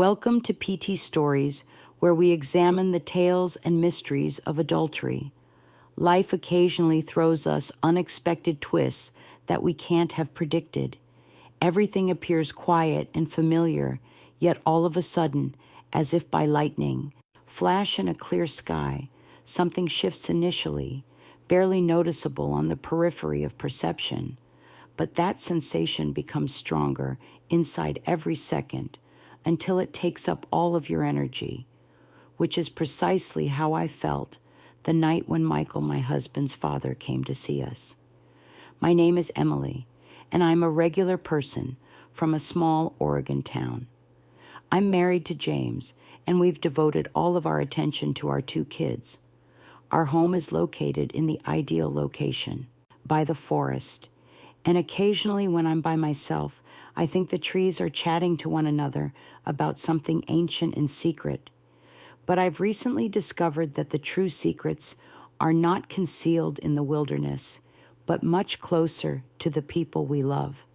Welcome to PT Stories, where we examine the tales and mysteries of adultery. Life occasionally throws us unexpected twists that we can't have predicted. Everything appears quiet and familiar, yet all of a sudden, as if by lightning, flash in a clear sky, something shifts initially, barely noticeable on the periphery of perception. But that sensation becomes stronger inside every second until it takes up all of your energy, which is precisely how I felt the night when Michael, my husband's father, came to see us. My name is Emily, and I'm a regular person from a small Oregon town. I'm married to James, and we've devoted all of our attention to our 2 kids. Our home is located in the ideal location, by the forest, and occasionally when I'm by myself, I think the trees are chatting to one another about something ancient and secret. But I've recently discovered that the true secrets are not concealed in the wilderness, but much closer to the people we love.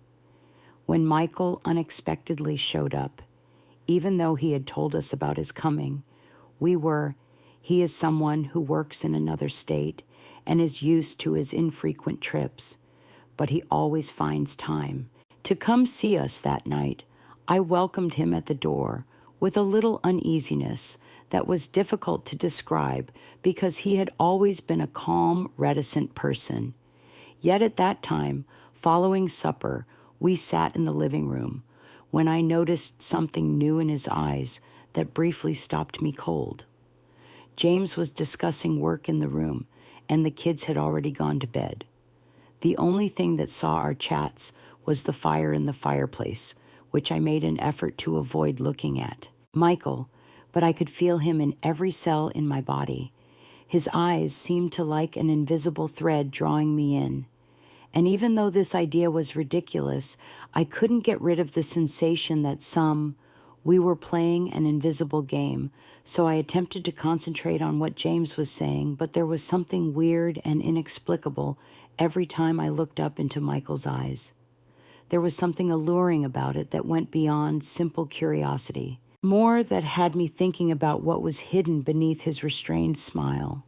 When Michael unexpectedly showed up, even though he had told us about his coming, he is someone who works in another state and is used to his infrequent trips, but he always finds time to come see us that night. I welcomed him at the door with a little uneasiness that was difficult to describe because he had always been a calm, reticent person. Yet at that time, following supper, we sat in the living room when I noticed something new in his eyes that briefly stopped me cold. James was discussing work in the room, and the kids had already gone to bed. The only thing that saw our chats was the fire in the fireplace, which I made an effort to avoid looking at. Michael, but I could feel him in every cell in my body. His eyes seemed to like an invisible thread drawing me in. And even though this idea was ridiculous, I couldn't get rid of the sensation that we were playing an invisible game, so I attempted to concentrate on what James was saying, but there was something weird and inexplicable every time I looked up into Michael's eyes. There was something alluring about it that went beyond simple curiosity, more that had me thinking about what was hidden beneath his restrained smile.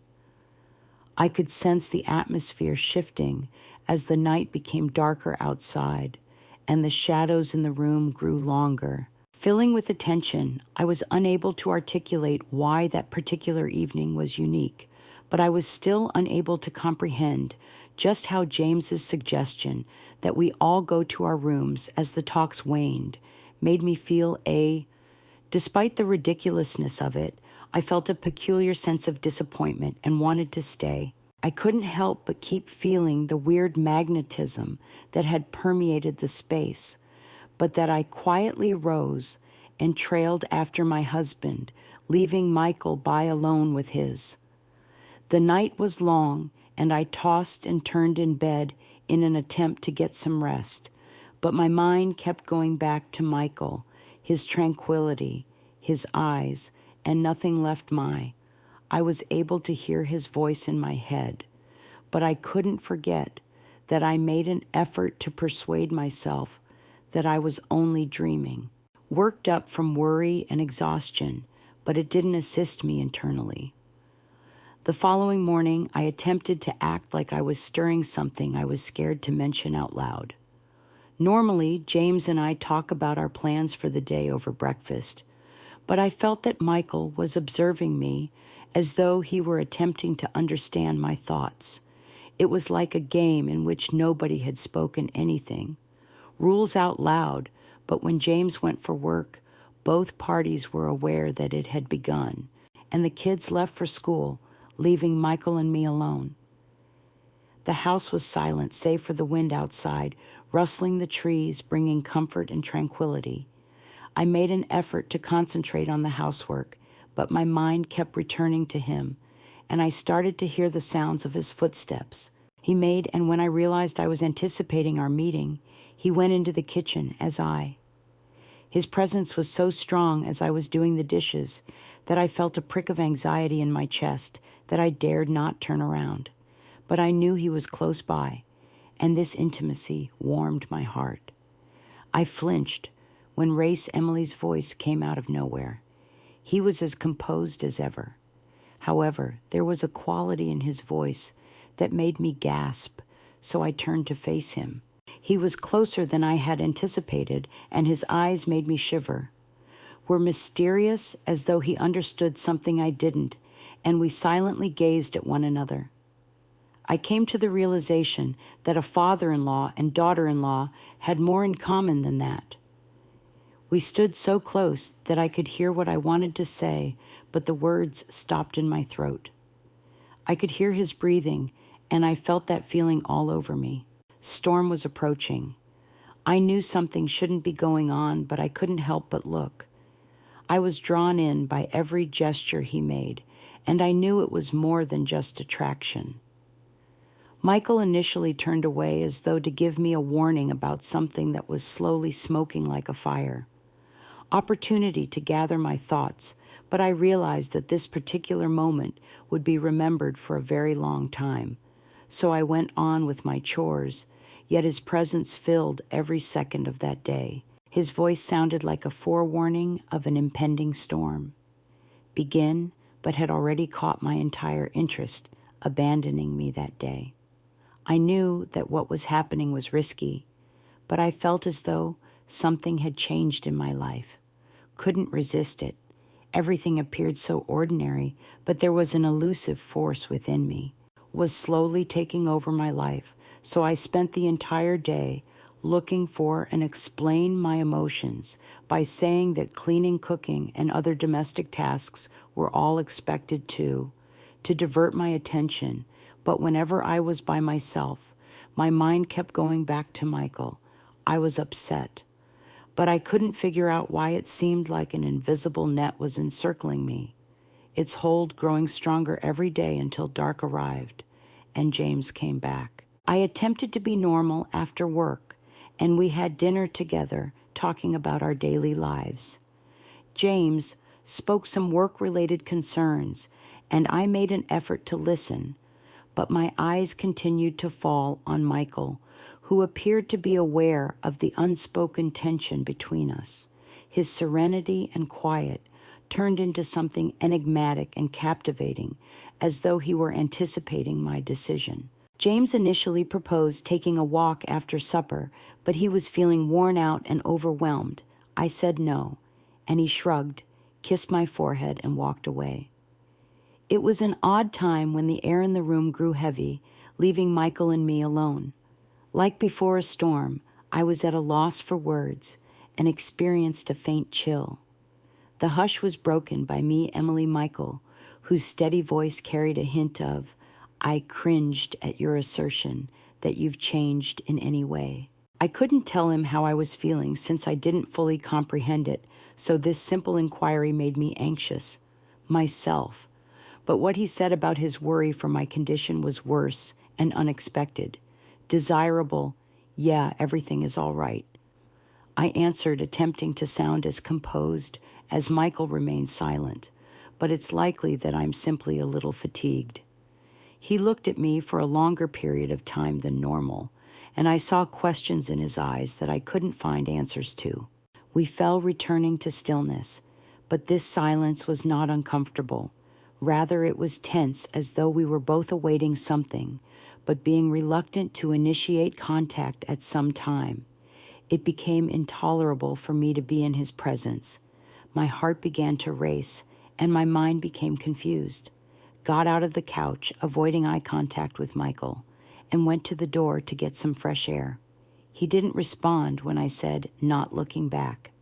I could sense the atmosphere shifting as the night became darker outside, and the shadows in the room grew longer. Filling with attention, I was unable to articulate why that particular evening was unique, but I was still unable to comprehend just how James's suggestion that we all go to our rooms as the talks waned made me feel despite the ridiculousness of it, I felt a peculiar sense of disappointment and wanted to stay. I couldn't help but keep feeling the weird magnetism that had permeated the space, but that I quietly rose and trailed after my husband, leaving Michael by alone with his. The night was long, and I tossed and turned in bed in an attempt to get some rest, but my mind kept going back to Michael, his tranquility, his eyes, and nothing left I was able to hear his voice in my head, but I couldn't forget that I made an effort to persuade myself that I was only dreaming, worked up from worry and exhaustion, but it didn't assist me internally. The following morning, I attempted to act like I was stirring something I was scared to mention out loud. Normally, James and I talk about our plans for the day over breakfast, but I felt that Michael was observing me as though he were attempting to understand my thoughts. It was like a game in which nobody had spoken anything. Rules out loud, but when James went for work, both parties were aware that it had begun, and the kids left for school, leaving Michael and me alone. The house was silent, save for the wind outside, rustling the trees, bringing comfort and tranquility. I made an effort to concentrate on the housework, but my mind kept returning to him, and I started to hear the sounds of his footsteps. And when I realized I was anticipating our meeting, he went into the kitchen as I. His presence was so strong as I was doing the dishes that I felt a prick of anxiety in my chest that I dared not turn around. But I knew he was close by, and this intimacy warmed my heart. I flinched when Race Emily's voice came out of nowhere. He was as composed as ever. However, there was a quality in his voice that made me gasp, so I turned to face him. He was closer than I had anticipated, and his eyes made me shiver. Were mysterious, as though he understood something I didn't, and we silently gazed at one another. I came to the realization that a father-in-law and daughter-in-law had more in common than that. We stood so close that I could hear what I wanted to say, but the words stopped in my throat. I could hear his breathing, and I felt that feeling all over me. Storm was approaching. I knew something shouldn't be going on, but I couldn't help but look. I was drawn in by every gesture he made, and I knew it was more than just attraction. Michael initially turned away as though to give me a warning about something that was slowly smoking like a fire. Opportunity to gather my thoughts, but I realized that this particular moment would be remembered for a very long time. So I went on with my chores, yet his presence filled every second of that day. His voice sounded like a forewarning of an impending storm. Begin, but had already caught my entire interest, abandoning me that day. I knew that what was happening was risky, but I felt as though something had changed in my life. Couldn't resist it. Everything appeared so ordinary, but there was an elusive force within me, was slowly taking over my life, so I spent the entire day looking for and explain my emotions by saying that cleaning, cooking, and other domestic tasks were all expected to divert my attention. But whenever I was by myself, my mind kept going back to Michael. I was upset, but I couldn't figure out why it seemed like an invisible net was encircling me, its hold growing stronger every day until dark arrived, and James came back. I attempted to be normal after work, and we had dinner together, talking about our daily lives. James spoke some work-related concerns, and I made an effort to listen, but my eyes continued to fall on Michael, who appeared to be aware of the unspoken tension between us. His serenity and quiet turned into something enigmatic and captivating, as though he were anticipating my decision. James initially proposed taking a walk after supper, but he was feeling worn out and overwhelmed. I said no, and he shrugged, kissed my forehead, and walked away. It was an odd time when the air in the room grew heavy, leaving Michael and me alone. Like before a storm, I was at a loss for words and experienced a faint chill. The hush was broken by me, Emily, Michael, whose steady voice carried a hint of, "I cringed at your assertion that you've changed in any way." I couldn't tell him how I was feeling since I didn't fully comprehend it, so this simple inquiry made me anxious. Myself. But what he said about his worry for my condition was worse and unexpected. Desirable, yeah, everything is all right. I answered, attempting to sound as composed as Michael remained silent, but it's likely that I'm simply a little fatigued. He looked at me for a longer period of time than normal, and I saw questions in his eyes that I couldn't find answers to. We fell returning to stillness, but this silence was not uncomfortable. Rather, it was tense, as though we were both awaiting something, but being reluctant to initiate contact at some time. It became intolerable for me to be in his presence. My heart began to race, and my mind became confused. Got out of the couch, avoiding eye contact with Michael, and went to the door to get some fresh air. He didn't respond when I said, "not looking back."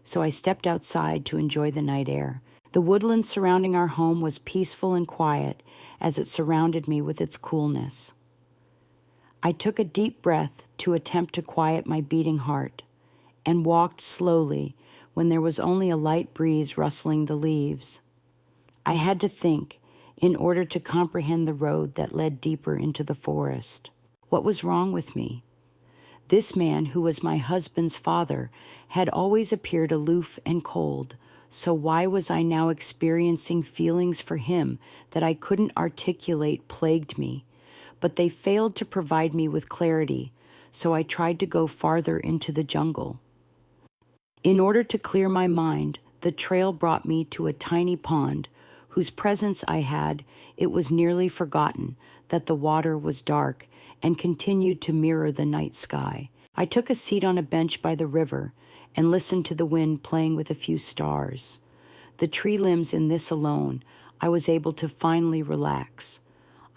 So I stepped outside to enjoy the night air. The woodland surrounding our home was peaceful and quiet as it surrounded me with its coolness. I took a deep breath to attempt to quiet my beating heart and walked slowly when there was only a light breeze rustling the leaves. I had to think in order to comprehend the road that led deeper into the forest. What was wrong with me? This man, who was my husband's father, had always appeared aloof and cold. So why was I now experiencing feelings for him that I couldn't articulate plagued me? But they failed to provide me with clarity, so I tried to go farther into the jungle. In order to clear my mind, the trail brought me to a tiny pond whose presence it was nearly forgotten that the water was dark and continued to mirror the night sky. I took a seat on a bench by the river and listened to the wind playing with a few stars. The tree limbs in this alone, I was able to finally relax.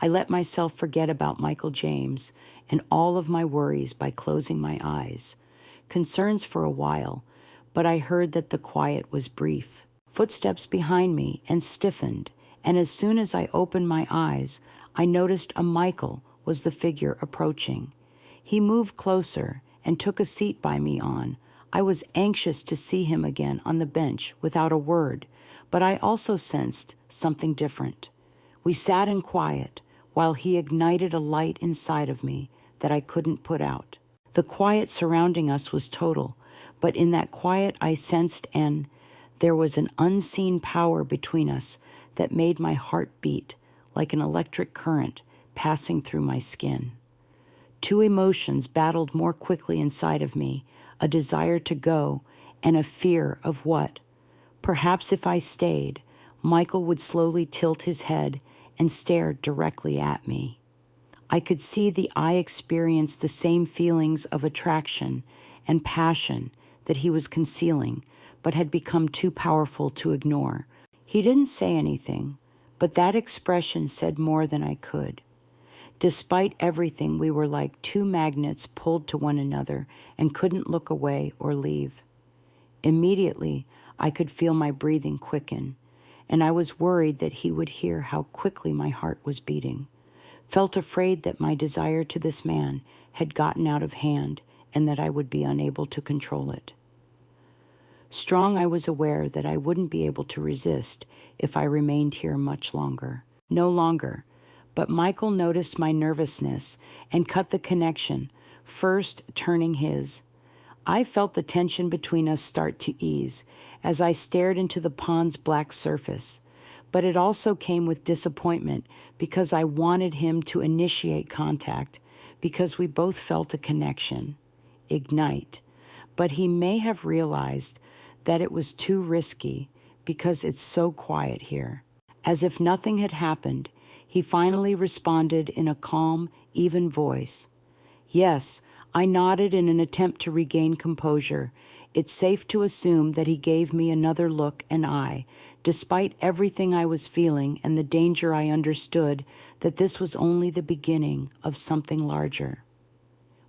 I let myself forget about Michael James and all of my worries by closing my eyes. Concerns for a while, but I heard that the quiet was brief. Footsteps behind me and stiffened, and as soon as I opened my eyes, I noticed a Michael was the figure approaching. He moved closer and took a seat by me on. I was anxious to see him again on the bench without a word, but I also sensed something different. We sat in quiet while he ignited a light inside of me that I couldn't put out. The quiet surrounding us was total, but in that quiet I sensed there was an unseen power between us that made my heart beat like an electric current passing through my skin. Two emotions battled more quickly inside of me, a desire to go and a fear of what? Perhaps if I stayed, Michael would slowly tilt his head and stare directly at me. I could see the eye experienced the same feelings of attraction and passion that he was concealing, but had become too powerful to ignore. He didn't say anything, but that expression said more than I could. Despite everything, we were like two magnets pulled to one another and couldn't look away or leave. Immediately, I could feel my breathing quicken, and I was worried that he would hear how quickly my heart was beating. Felt afraid that my desire to this man had gotten out of hand and that I would be unable to control it. Strong, I was aware that I wouldn't be able to resist if I remained here much longer. No longer. But Michael noticed my nervousness and cut the connection, first turning his. I felt the tension between us start to ease as I stared into the pond's black surface. But it also came with disappointment because I wanted him to initiate contact, because we both felt a connection ignite. But he may have realized that it was too risky because it's so quiet here. As if nothing had happened, he finally responded in a calm, even voice. Yes, I nodded in an attempt to regain composure. It's safe to assume that he gave me another look and eye, despite everything I was feeling and the danger. I understood that this was only the beginning of something larger.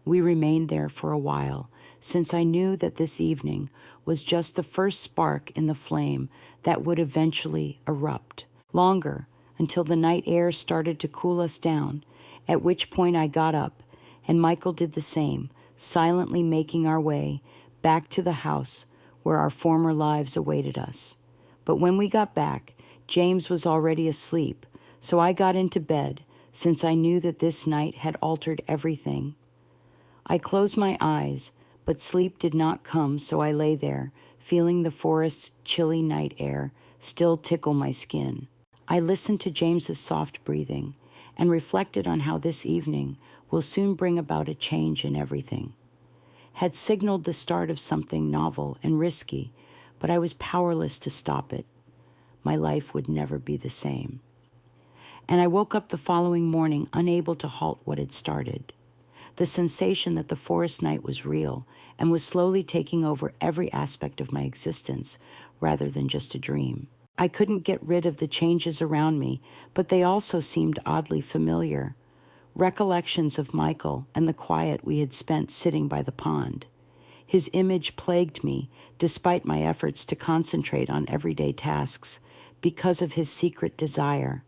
We remained there for a while, since I knew that this evening was just the first spark in the flame that would eventually erupt. Longer, until the night air started to cool us down, at which point I got up, and Michael did the same, silently making our way back to the house where our former lives awaited us. But when we got back, James was already asleep, so I got into bed, since I knew that this night had altered everything. I closed my eyes, but sleep did not come, so I lay there, feeling the forest's chilly night air still tickle my skin. I listened to James's soft breathing and reflected on how this evening will soon bring about a change in everything. Had signaled the start of something novel and risky, but I was powerless to stop it. My life would never be the same. And I woke up the following morning unable to halt what had started. The sensation that the forest night was real and was slowly taking over every aspect of my existence rather than just a dream. I couldn't get rid of the changes around me, but they also seemed oddly familiar. Recollections of Michael and the quiet we had spent sitting by the pond. His image plagued me, despite my efforts to concentrate on everyday tasks, because of his secret desire.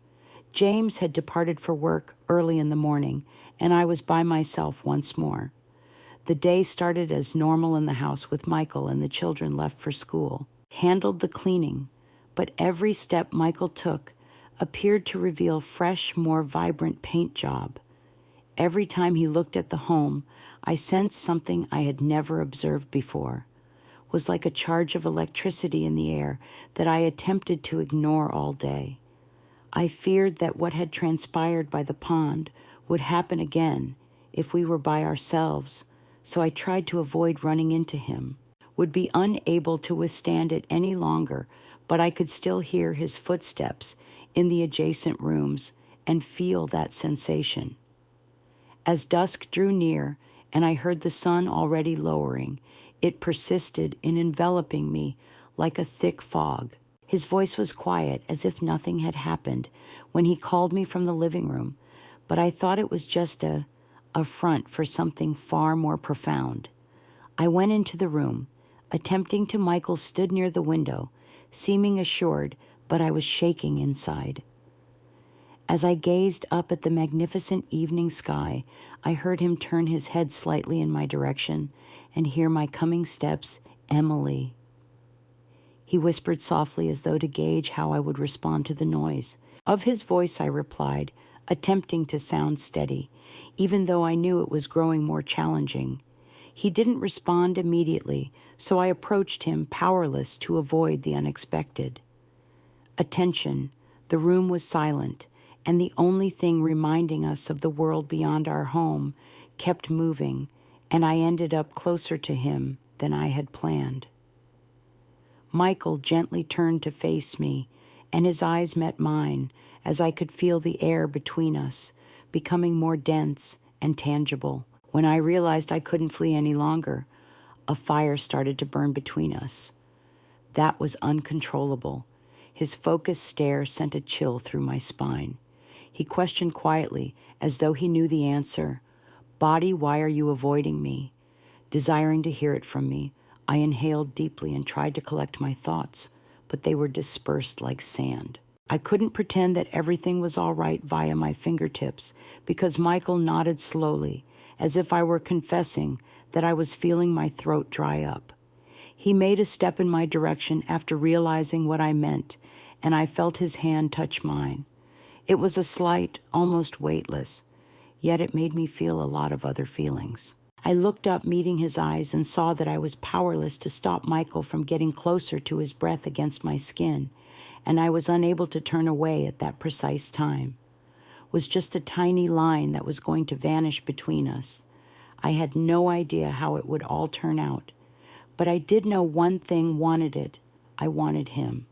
James had departed for work early in the morning, and I was by myself once more. The day started as normal in the house with Michael and the children left for school. Handled the cleaning, but every step Michael took appeared to reveal fresh, more vibrant paint job. Every time he looked at the home, I sensed something I had never observed before. Was like a charge of electricity in the air that I attempted to ignore all day. I feared that what had transpired by the pond would happen again if we were by ourselves, so I tried to avoid running into him. would be unable to withstand it any longer, but I could still hear his footsteps in the adjacent rooms and feel that sensation. As dusk drew near and I heard the sun already lowering, it persisted in enveloping me like a thick fog. His voice was quiet, as if nothing had happened, when he called me from the living room, but I thought it was just a front for something far more profound. I went into the room. Attempting to, Michael stood near the window, seeming assured, but I was shaking inside. As I gazed up at the magnificent evening sky, I heard him turn his head slightly in my direction and hear my coming steps, "Emily." He whispered softly as though to gauge how I would respond to the noise. Of his voice I replied, attempting to sound steady, even though I knew it was growing more challenging. He didn't respond immediately, so I approached him, powerless to avoid the unexpected. Attention. The room was silent, and the only thing reminding us of the world beyond our home kept moving, and I ended up closer to him than I had planned. Michael gently turned to face me, and his eyes met mine as I could feel the air between us becoming more dense and tangible. When I realized I couldn't flee any longer, a fire started to burn between us. That was uncontrollable. His focused stare sent a chill through my spine. He questioned quietly, as though he knew the answer. "Body, why are you avoiding me?" Desiring to hear it from me, I inhaled deeply and tried to collect my thoughts, but they were dispersed like sand. I couldn't pretend that everything was all right via my fingertips, because Michael nodded slowly, as if I were confessing that I was feeling my throat dry up. He made a step in my direction after realizing what I meant, and I felt his hand touch mine. It was a slight, almost weightless, yet it made me feel a lot of other feelings. I looked up, meeting his eyes, and saw that I was powerless to stop Michael from getting closer to his breath against my skin, and I was unable to turn away at that precise time. It was just a tiny line that was going to vanish between us. I had no idea how it would all turn out, but I did know one thing wanted it. I wanted him.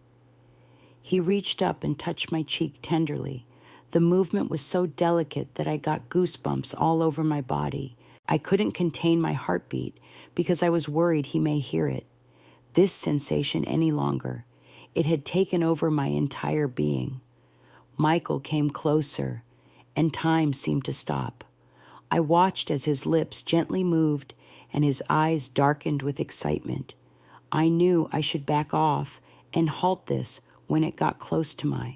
He reached up and touched my cheek tenderly. The movement was so delicate that I got goosebumps all over my body. I couldn't contain my heartbeat because I was worried he may hear it. This sensation any longer. It had taken over my entire being. Michael came closer, and time seemed to stop. I watched as his lips gently moved and his eyes darkened with excitement. I knew I should back off and halt this when it got close to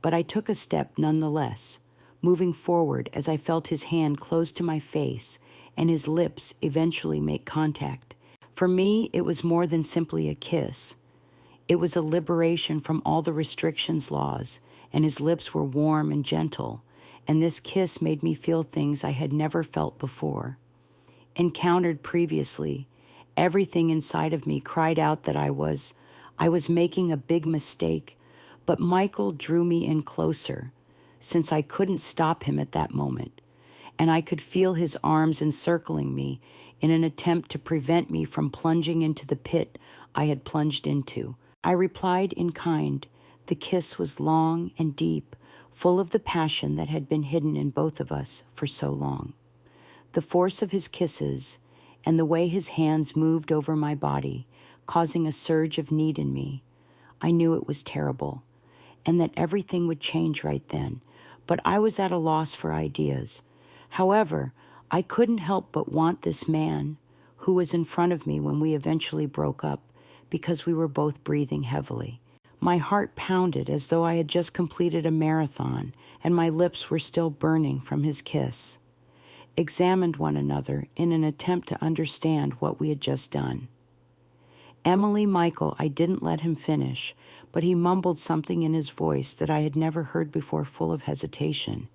but I took a step nonetheless, moving forward as I felt his hand close to my face and his lips eventually make contact. For me, it was more than simply a kiss. It was a liberation from all the restrictions laws, and his lips were warm and gentle, and this kiss made me feel things I had never felt before. Encountered previously, everything inside of me cried out that I was making a big mistake, but Michael drew me in closer, since I couldn't stop him at that moment, and I could feel his arms encircling me in an attempt to prevent me from plunging into the pit I had plunged into. I replied in kind. The kiss was long and deep, full of the passion that had been hidden in both of us for so long. The force of his kisses and the way his hands moved over my body, causing a surge of need in me. I knew it was terrible, and that everything would change right then, but I was at a loss for ideas. However, I couldn't help but want this man, who was in front of me when we eventually broke up, because we were both breathing heavily. My heart pounded as though I had just completed a marathon, and my lips were still burning from his kiss. Examined one another in an attempt to understand what we had just done. Emily, Michael, I didn't let him finish, but he mumbled something in his voice that I had never heard before, full of hesitation.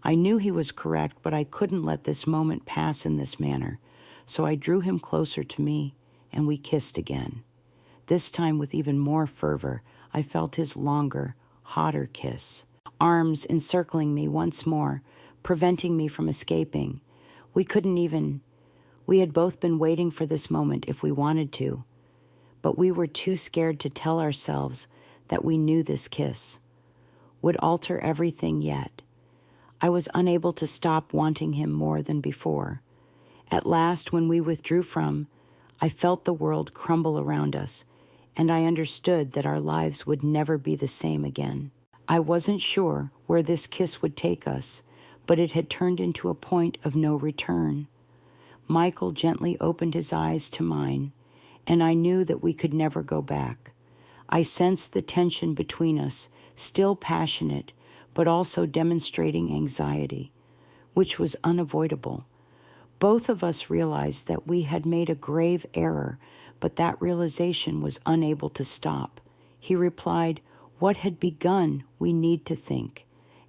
I knew he was correct, but I couldn't let this moment pass in this manner, so I drew him closer to me, and we kissed again. This time with even more fervor, I felt his longer, hotter kiss. Arms encircling me once more, preventing me from escaping. We couldn't We had both been waiting for this moment if we wanted to, but we were too scared to tell ourselves that we knew this kiss would alter everything yet. I was unable to stop wanting him more than before. At last, when we withdrew from, I felt the world crumble around us, and I understood that our lives would never be the same again. I wasn't sure where this kiss would take us, but it had turned into a point of no return. Michael gently opened his eyes to mine, and I knew that we could never go back. I sensed the tension between us, still passionate, but also demonstrating anxiety, which was unavoidable. Both of us realized that we had made a grave error, but that realization was unable to stop. He replied, "What had begun, we need to think,"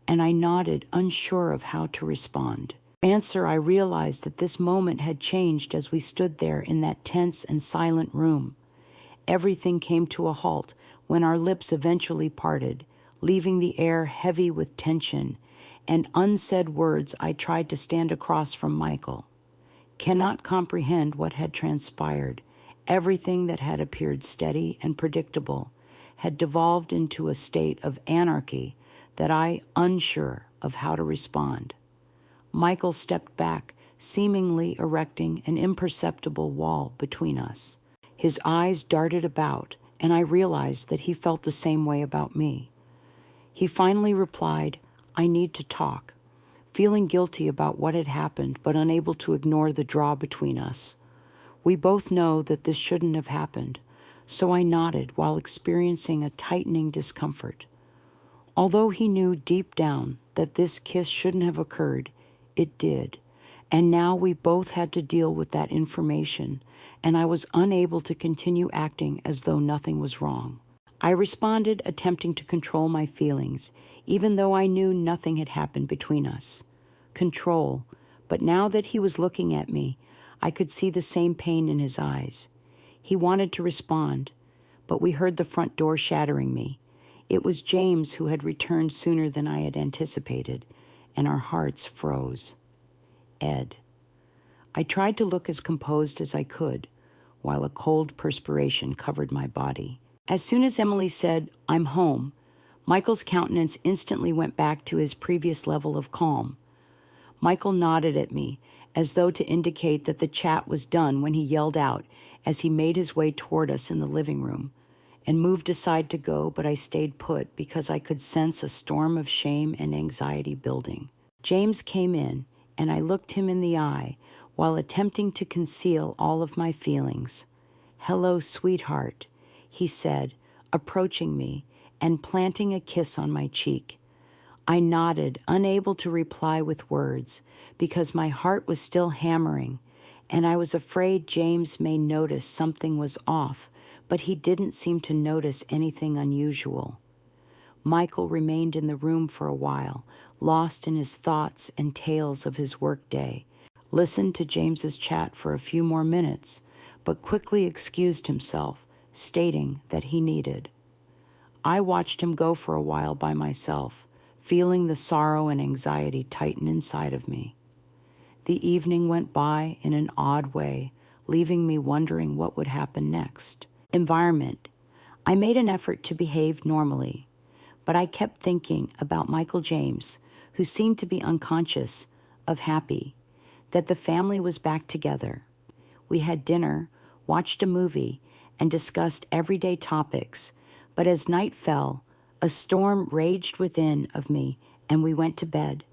and I nodded, unsure of how to respond. I realized that this moment had changed as we stood there in that tense and silent room. Everything came to a halt when our lips eventually parted, leaving the air heavy with tension and unsaid words. I tried to stand across from Michael. Cannot comprehend what had transpired. Everything that had appeared steady and predictable had devolved into a state of anarchy that I unsure of how to respond. Michael stepped back, seemingly erecting an imperceptible wall between us. His eyes darted about, and I realized that he felt the same way about me. He finally replied, "I need to talk," feeling guilty about what had happened, but unable to ignore the draw between us. We both know that this shouldn't have happened, so I nodded while experiencing a tightening discomfort. Although he knew deep down that this kiss shouldn't have occurred, it did, and now we both had to deal with that information, and I was unable to continue acting as though nothing was wrong. I responded, attempting to control my feelings, even though I knew nothing had happened between us. Control, but now that he was looking at me, I could see the same pain in his eyes. He wanted to respond, but we heard the front door shattering me. It was James, who had returned sooner than I had anticipated, and our hearts froze. Ed. I tried to look as composed as I could, while a cold perspiration covered my body. As soon as Emily said, "I'm home," Michael's countenance instantly went back to his previous level of calm. Michael nodded at me, as though to indicate that the chat was done, when he yelled out as he made his way toward us in the living room, and moved aside to go, but I stayed put because I could sense a storm of shame and anxiety building. James came in, and I looked him in the eye while attempting to conceal all of my feelings. "Hello, sweetheart," he said, approaching me and planting a kiss on my cheek. I nodded, unable to reply with words, because my heart was still hammering, and I was afraid James may notice something was off, but he didn't seem to notice anything unusual. Michael remained in the room for a while, lost in his thoughts and tales of his workday, listened to James's chat for a few more minutes, but quickly excused himself, stating that he needed. I watched him go for a while by myself, feeling the sorrow and anxiety tighten inside of me. The evening went by in an odd way, leaving me wondering what would happen next. Environment. I made an effort to behave normally, but I kept thinking about Michael James, who seemed to be unconscious of happy, that the family was back together. We had dinner, watched a movie, and discussed everyday topics, but as night fell, a storm raged within of me, and we went to bed.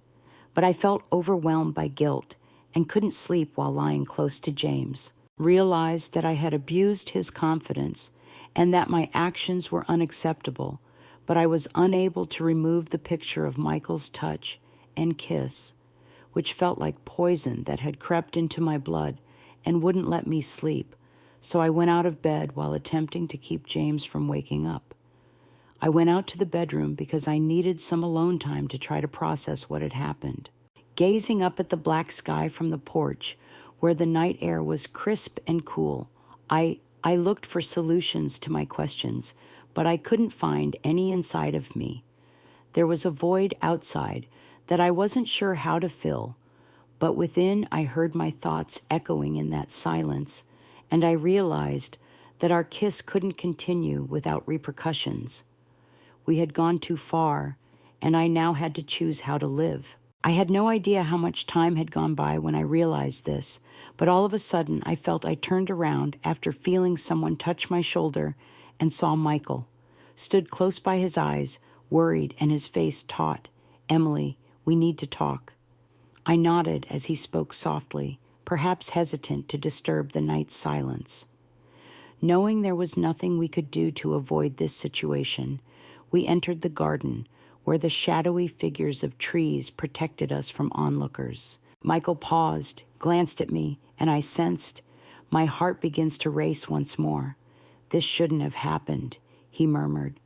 But I felt overwhelmed by guilt and couldn't sleep while lying close to James. Realized that I had abused his confidence and that my actions were unacceptable, but I was unable to remove the picture of Michael's touch and kiss, which felt like poison that had crept into my blood and wouldn't let me sleep, so I went out of bed while attempting to keep James from waking up. I went out to the bedroom because I needed some alone time to try to process what had happened. Gazing up at the black sky from the porch, where the night air was crisp and cool, I looked for solutions to my questions, but I couldn't find any inside of me. There was a void outside that I wasn't sure how to fill, But within, I heard my thoughts echoing in that silence, and I realized that our kiss couldn't continue without repercussions. We had gone too far, and I now had to choose how to live. I had no idea how much time had gone by when I realized this, but all of a sudden I felt I turned around after feeling someone touch my shoulder and saw Michael, stood close by his eyes, worried and his face taut. "Emily, we need to talk." I nodded as he spoke softly, perhaps hesitant to disturb the night's silence. Knowing there was nothing we could do to avoid this situation, we entered the garden, where the shadowy figures of trees protected us from onlookers. Michael paused, glanced at me, and I sensed my heart begins to race once more. "This shouldn't have happened," he murmured.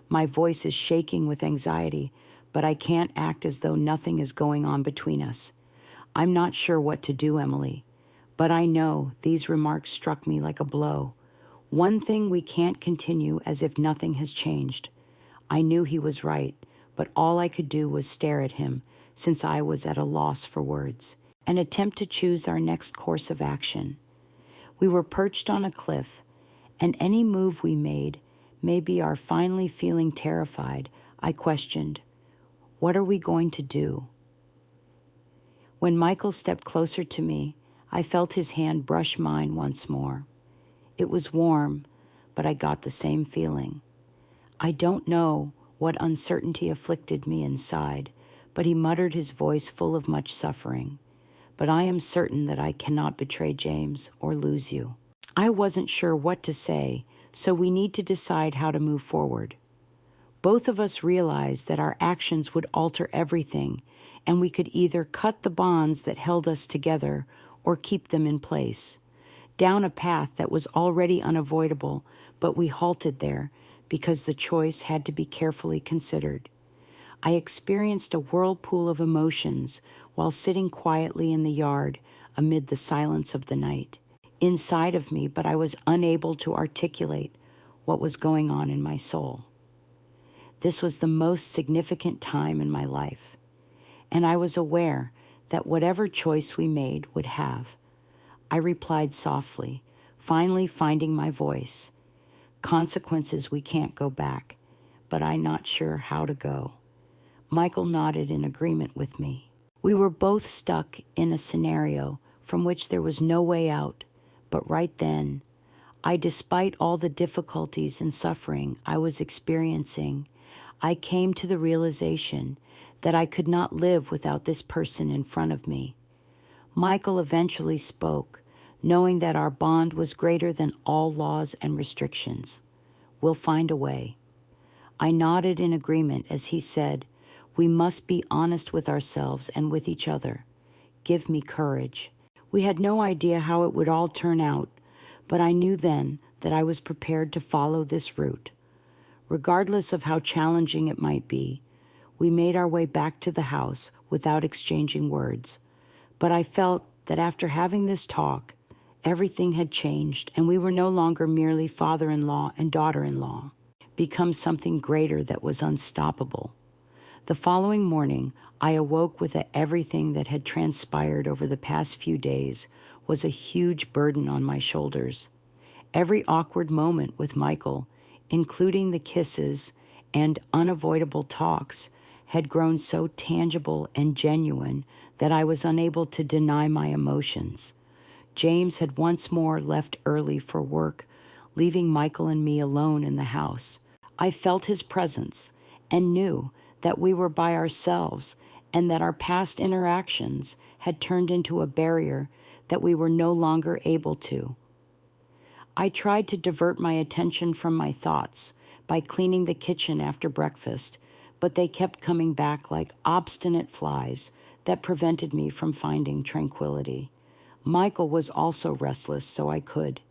"My voice is shaking with anxiety, but I can't act as though nothing is going on between us. I'm not sure what to do, Emily, but I know these remarks struck me like a blow. One thing, we can't continue as if nothing has changed." I knew he was right, but all I could do was stare at him, since I was at a loss for words, and attempt to choose our next course of action. We were perched on a cliff, and any move we made, maybe our finally feeling terrified, I questioned, "What are we going to do?" When Michael stepped closer to me, I felt his hand brush mine once more. It was warm, but I got the same feeling. I don't know what uncertainty afflicted me inside, but he muttered, his voice full of much suffering. "But I am certain that I cannot betray James or lose you." I wasn't sure what to say, so we need to decide how to move forward. Both of us realized that our actions would alter everything, and we could either cut the bonds that held us together or keep them in place. Down a path that was already unavoidable, but we halted there because the choice had to be carefully considered. I experienced a whirlpool of emotions while sitting quietly in the yard amid the silence of the night. Inside of me, but I was unable to articulate what was going on in my soul. This was the most significant time in my life, and I was aware that whatever choice we made would have. I replied softly, finally finding my voice. "Consequences we can't go back, but I'm not sure how to go." Michael nodded in agreement with me. We were both stuck in a scenario from which there was no way out, but right then, despite all the difficulties and suffering I was experiencing, I came to the realization that I could not live without this person in front of me. Michael eventually spoke, knowing that our bond was greater than all laws and restrictions. "We'll find a way." I nodded in agreement as he said, "We must be honest with ourselves and with each other. Give me courage." We had no idea how it would all turn out, but I knew then that I was prepared to follow this route. Regardless of how challenging it might be, we made our way back to the house without exchanging words. But I felt that after having this talk, everything had changed, and we were no longer merely father-in-law and daughter-in-law, become something greater that was unstoppable. The following morning, I awoke with everything that had transpired over the past few days was a huge burden on my shoulders. Every awkward moment with Michael, including the kisses and unavoidable talks, had grown so tangible and genuine that I was unable to deny my emotions. James had once more left early for work, leaving Michael and me alone in the house. I felt his presence and knew that we were by ourselves and that our past interactions had turned into a barrier that we were no longer able to. I tried to divert my attention from my thoughts by cleaning the kitchen after breakfast, but they kept coming back like obstinate flies that prevented me from finding tranquility. Michael was also restless, so I could.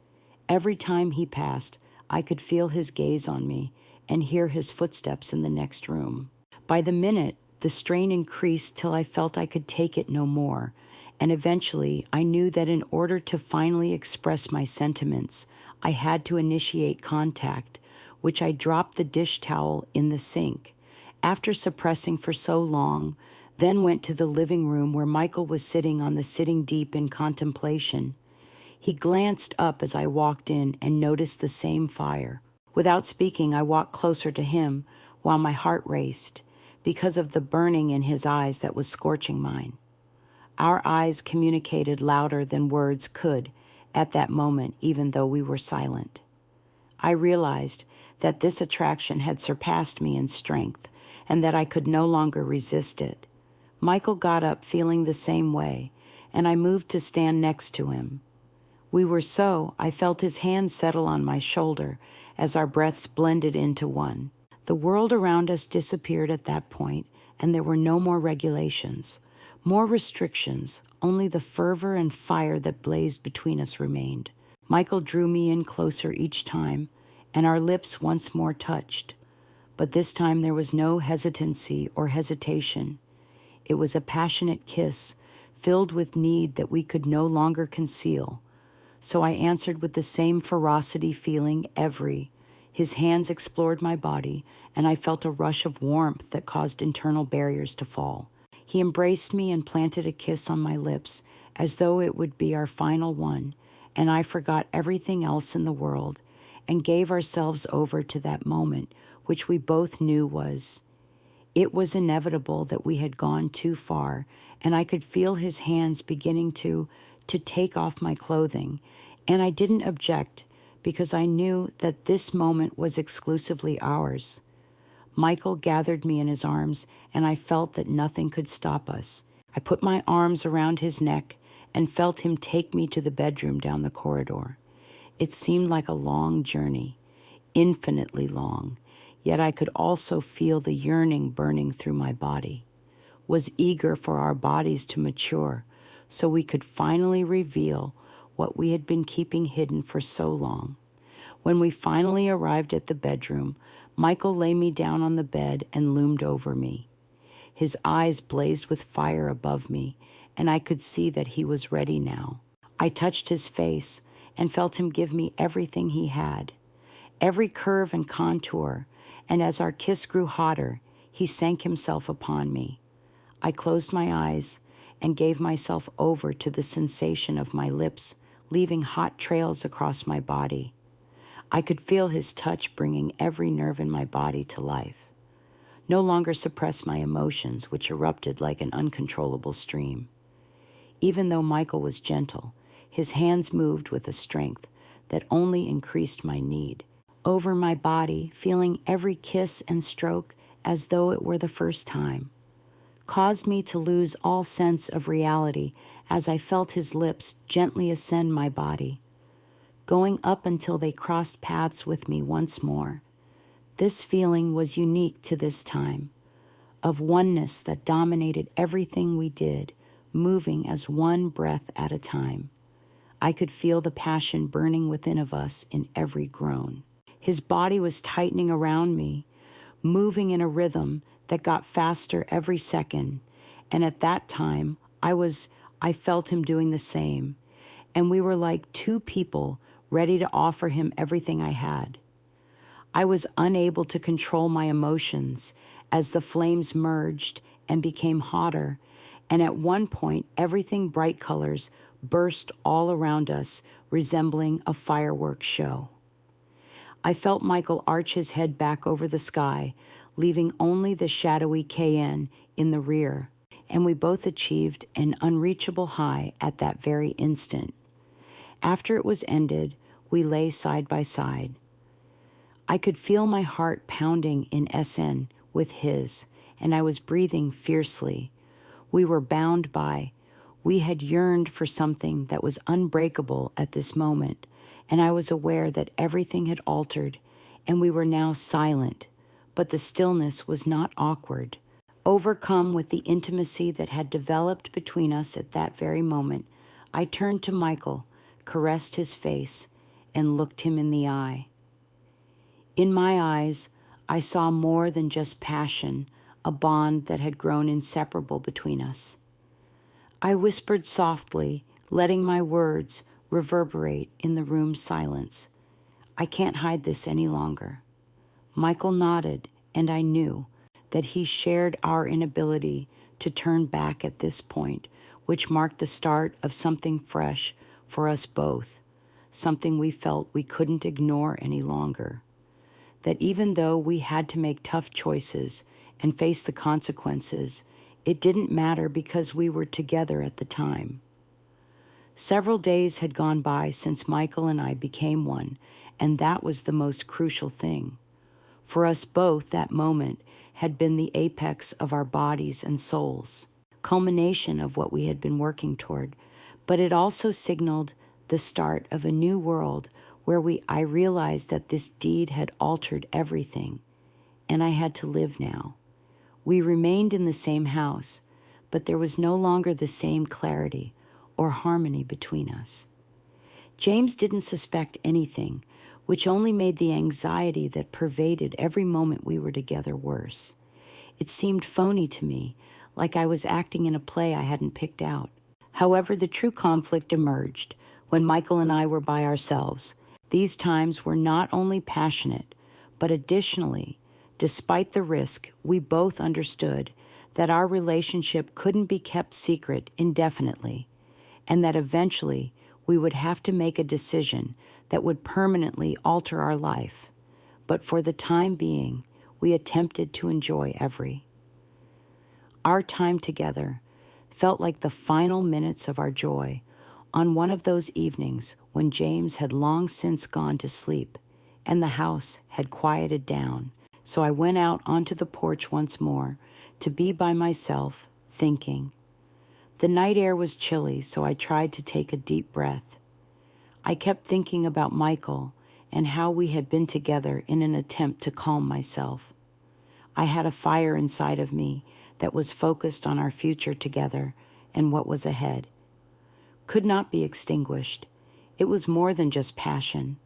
Every time he passed, I could feel his gaze on me and hear his footsteps in the next room. By the minute, the strain increased till I felt I could take it no more, and eventually I knew that in order to finally express my sentiments, I had to initiate contact, which I dropped the dish towel in the sink. After suppressing for so long then went to the living room where Michael was sitting on the sitting deep in contemplation. He glanced up as I walked in and noticed the same fire. Without speaking, I walked closer to him while my heart raced because of the burning in his eyes that was scorching mine. Our eyes communicated louder than words could at that moment, even though we were silent. I realized that this attraction had surpassed me in strength and that I could no longer resist it. Michael got up feeling the same way, and I moved to stand next to him. I felt his hand settle on my shoulder as our breaths blended into one. The world around us disappeared at that point, and there were no more regulations, more restrictions, only the fervor and fire that blazed between us remained. Michael drew me in closer each time, and our lips once more touched. But this time there was no hesitancy or hesitation. It was a passionate kiss, filled with need that we could no longer conceal. So I answered with the same ferocity feeling His hands explored my body, and I felt a rush of warmth that caused internal barriers to fall. He embraced me and planted a kiss on my lips, as though it would be our final one, and I forgot everything else in the world and gave ourselves over to that moment, which we both knew was. It was inevitable that we had gone too far, and I could feel his hands beginning to take off my clothing, and I didn't object because I knew that this moment was exclusively ours. Michael gathered me in his arms, and I felt that nothing could stop us. I put my arms around his neck and felt him take me to the bedroom down the corridor. It seemed like a long journey, infinitely long, yet I could also feel the yearning burning through my body. Was eager for our bodies to mature so we could finally reveal what we had been keeping hidden for so long. When we finally arrived at the bedroom, Michael lay me down on the bed and loomed over me. His eyes blazed with fire above me, and I could see that he was ready now. I touched his face and felt him give me everything he had, every curve and contour, and as our kiss grew hotter, he sank himself upon me. I closed my eyes and gave myself over to the sensation of my lips leaving hot trails across my body. I could feel his touch bringing every nerve in my body to life. No longer suppress my emotions, which erupted like an uncontrollable stream. Even though Michael was gentle, his hands moved with a strength that only increased my need. Over my body, feeling every kiss and stroke as though it were the first time, caused me to lose all sense of reality as I felt his lips gently ascend my body, going up until they crossed paths with me once more. This feeling was unique to this time, of oneness that dominated everything we did, moving as one breath at a time. I could feel the passion burning within of us in every groan. His body was tightening around me, moving in a rhythm that got faster every second, and at that time, I felt him doing the same, and we were like two people ready to offer him everything I had. I was unable to control my emotions as the flames merged and became hotter, and at one point, everything bright colors burst all around us, resembling a fireworks show. I felt Michael arch his head back over the sky, leaving only the shadowy KN in the rear, and we both achieved an unreachable high at that very instant. After it was ended, we lay side by side. I could feel my heart pounding in SN with his, and I was breathing fiercely. We were bound by, we had yearned for something that was unbreakable at this moment, and I was aware that everything had altered, and we were now silent, but the stillness was not awkward. Overcome with the intimacy that had developed between us at that very moment, I turned to Michael, caressed his face, and looked him in the eye. In my eyes, I saw more than just passion, a bond that had grown inseparable between us. I whispered softly, letting my words reverberate in the room's silence. I can't hide this any longer. Michael nodded, and I knew that he shared our inability to turn back at this point, which marked the start of something fresh for us both, something we felt we couldn't ignore any longer. That even though we had to make tough choices and face the consequences, it didn't matter because we were together at the time. Several days had gone by since Michael and I became one, and that was the most crucial thing. For us both, that moment had been the apex of our bodies and souls, culmination of what we had been working toward, but it also signaled the start of a new world where I realized that this deed had altered everything, and I had to live now. We remained in the same house, but there was no longer the same clarity or harmony between us. James didn't suspect anything, which only made the anxiety that pervaded every moment we were together worse. It seemed phony to me, like I was acting in a play I hadn't picked out. However, the true conflict emerged when Michael and I were by ourselves. These times were not only passionate, but additionally, despite the risk, we both understood that our relationship couldn't be kept secret indefinitely, and that eventually we would have to make a decision that would permanently alter our life. But for the time being, we attempted to enjoy every. Our time together felt like the final minutes of our joy on one of those evenings when James had long since gone to sleep and the house had quieted down. So I went out onto the porch once more to be by myself, thinking. The night air was chilly, so I tried to take a deep breath. I kept thinking about Michael and how we had been together in an attempt to calm myself. I had a fire inside of me that was focused on our future together and what was ahead. Could not be extinguished. It was more than just passion.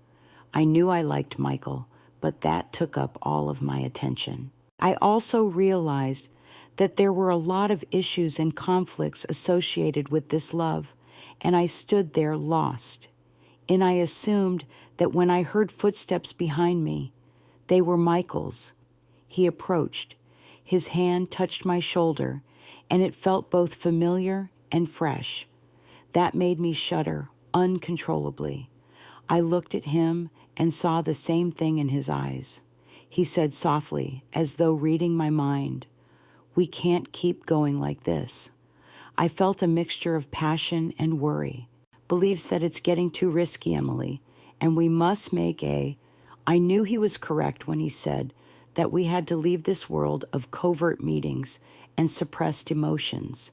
I knew I liked Michael, but that took up all of my attention. I also realized that there were a lot of issues and conflicts associated with this love, and I stood there lost. And I assumed that when I heard footsteps behind me, they were Michael's. He approached. His hand touched my shoulder, and it felt both familiar and fresh. That made me shudder uncontrollably. I looked at him and saw the same thing in his eyes. He said softly, as though reading my mind, "We can't keep going like this." I felt a mixture of passion and worry. Believes that it's getting too risky, Emily, and we must make I knew he was correct when he said that we had to leave this world of covert meetings and suppressed emotions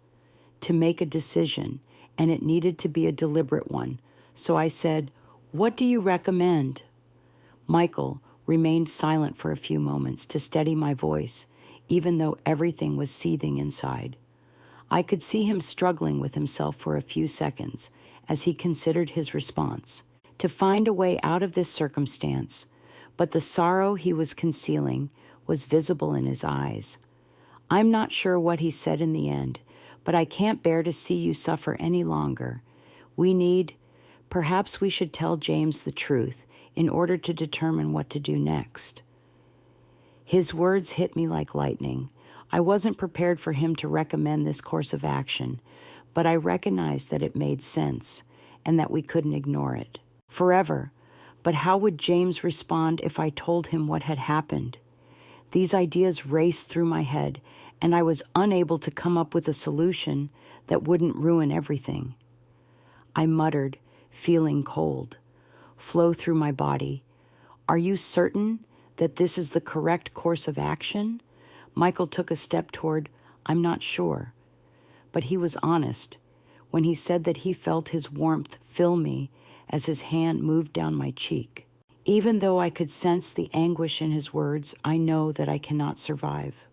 to make a decision, and it needed to be a deliberate one. So I said, "What do you recommend?" Michael remained silent for a few moments to steady my voice, even though everything was seething inside. I could see him struggling with himself for a few seconds as he considered his response. To find a way out of this circumstance, but the sorrow he was concealing was visible in his eyes. "I'm not sure what he said in the end, but I can't bear to see you suffer any longer. Perhaps we should tell James the truth in order to determine what to do next." His words hit me like lightning. I wasn't prepared for him to recommend this course of action, but I recognized that it made sense and that we couldn't ignore it. Forever. But how would James respond if I told him what had happened? These ideas raced through my head, and I was unable to come up with a solution that wouldn't ruin everything. I muttered, feeling cold flow through my body. "Are you certain that this is the correct course of action?" Michael took a step toward, "I'm not sure." But he was honest when he said that he felt his warmth fill me as his hand moved down my cheek. Even though I could sense the anguish in his words, I know that I cannot survive.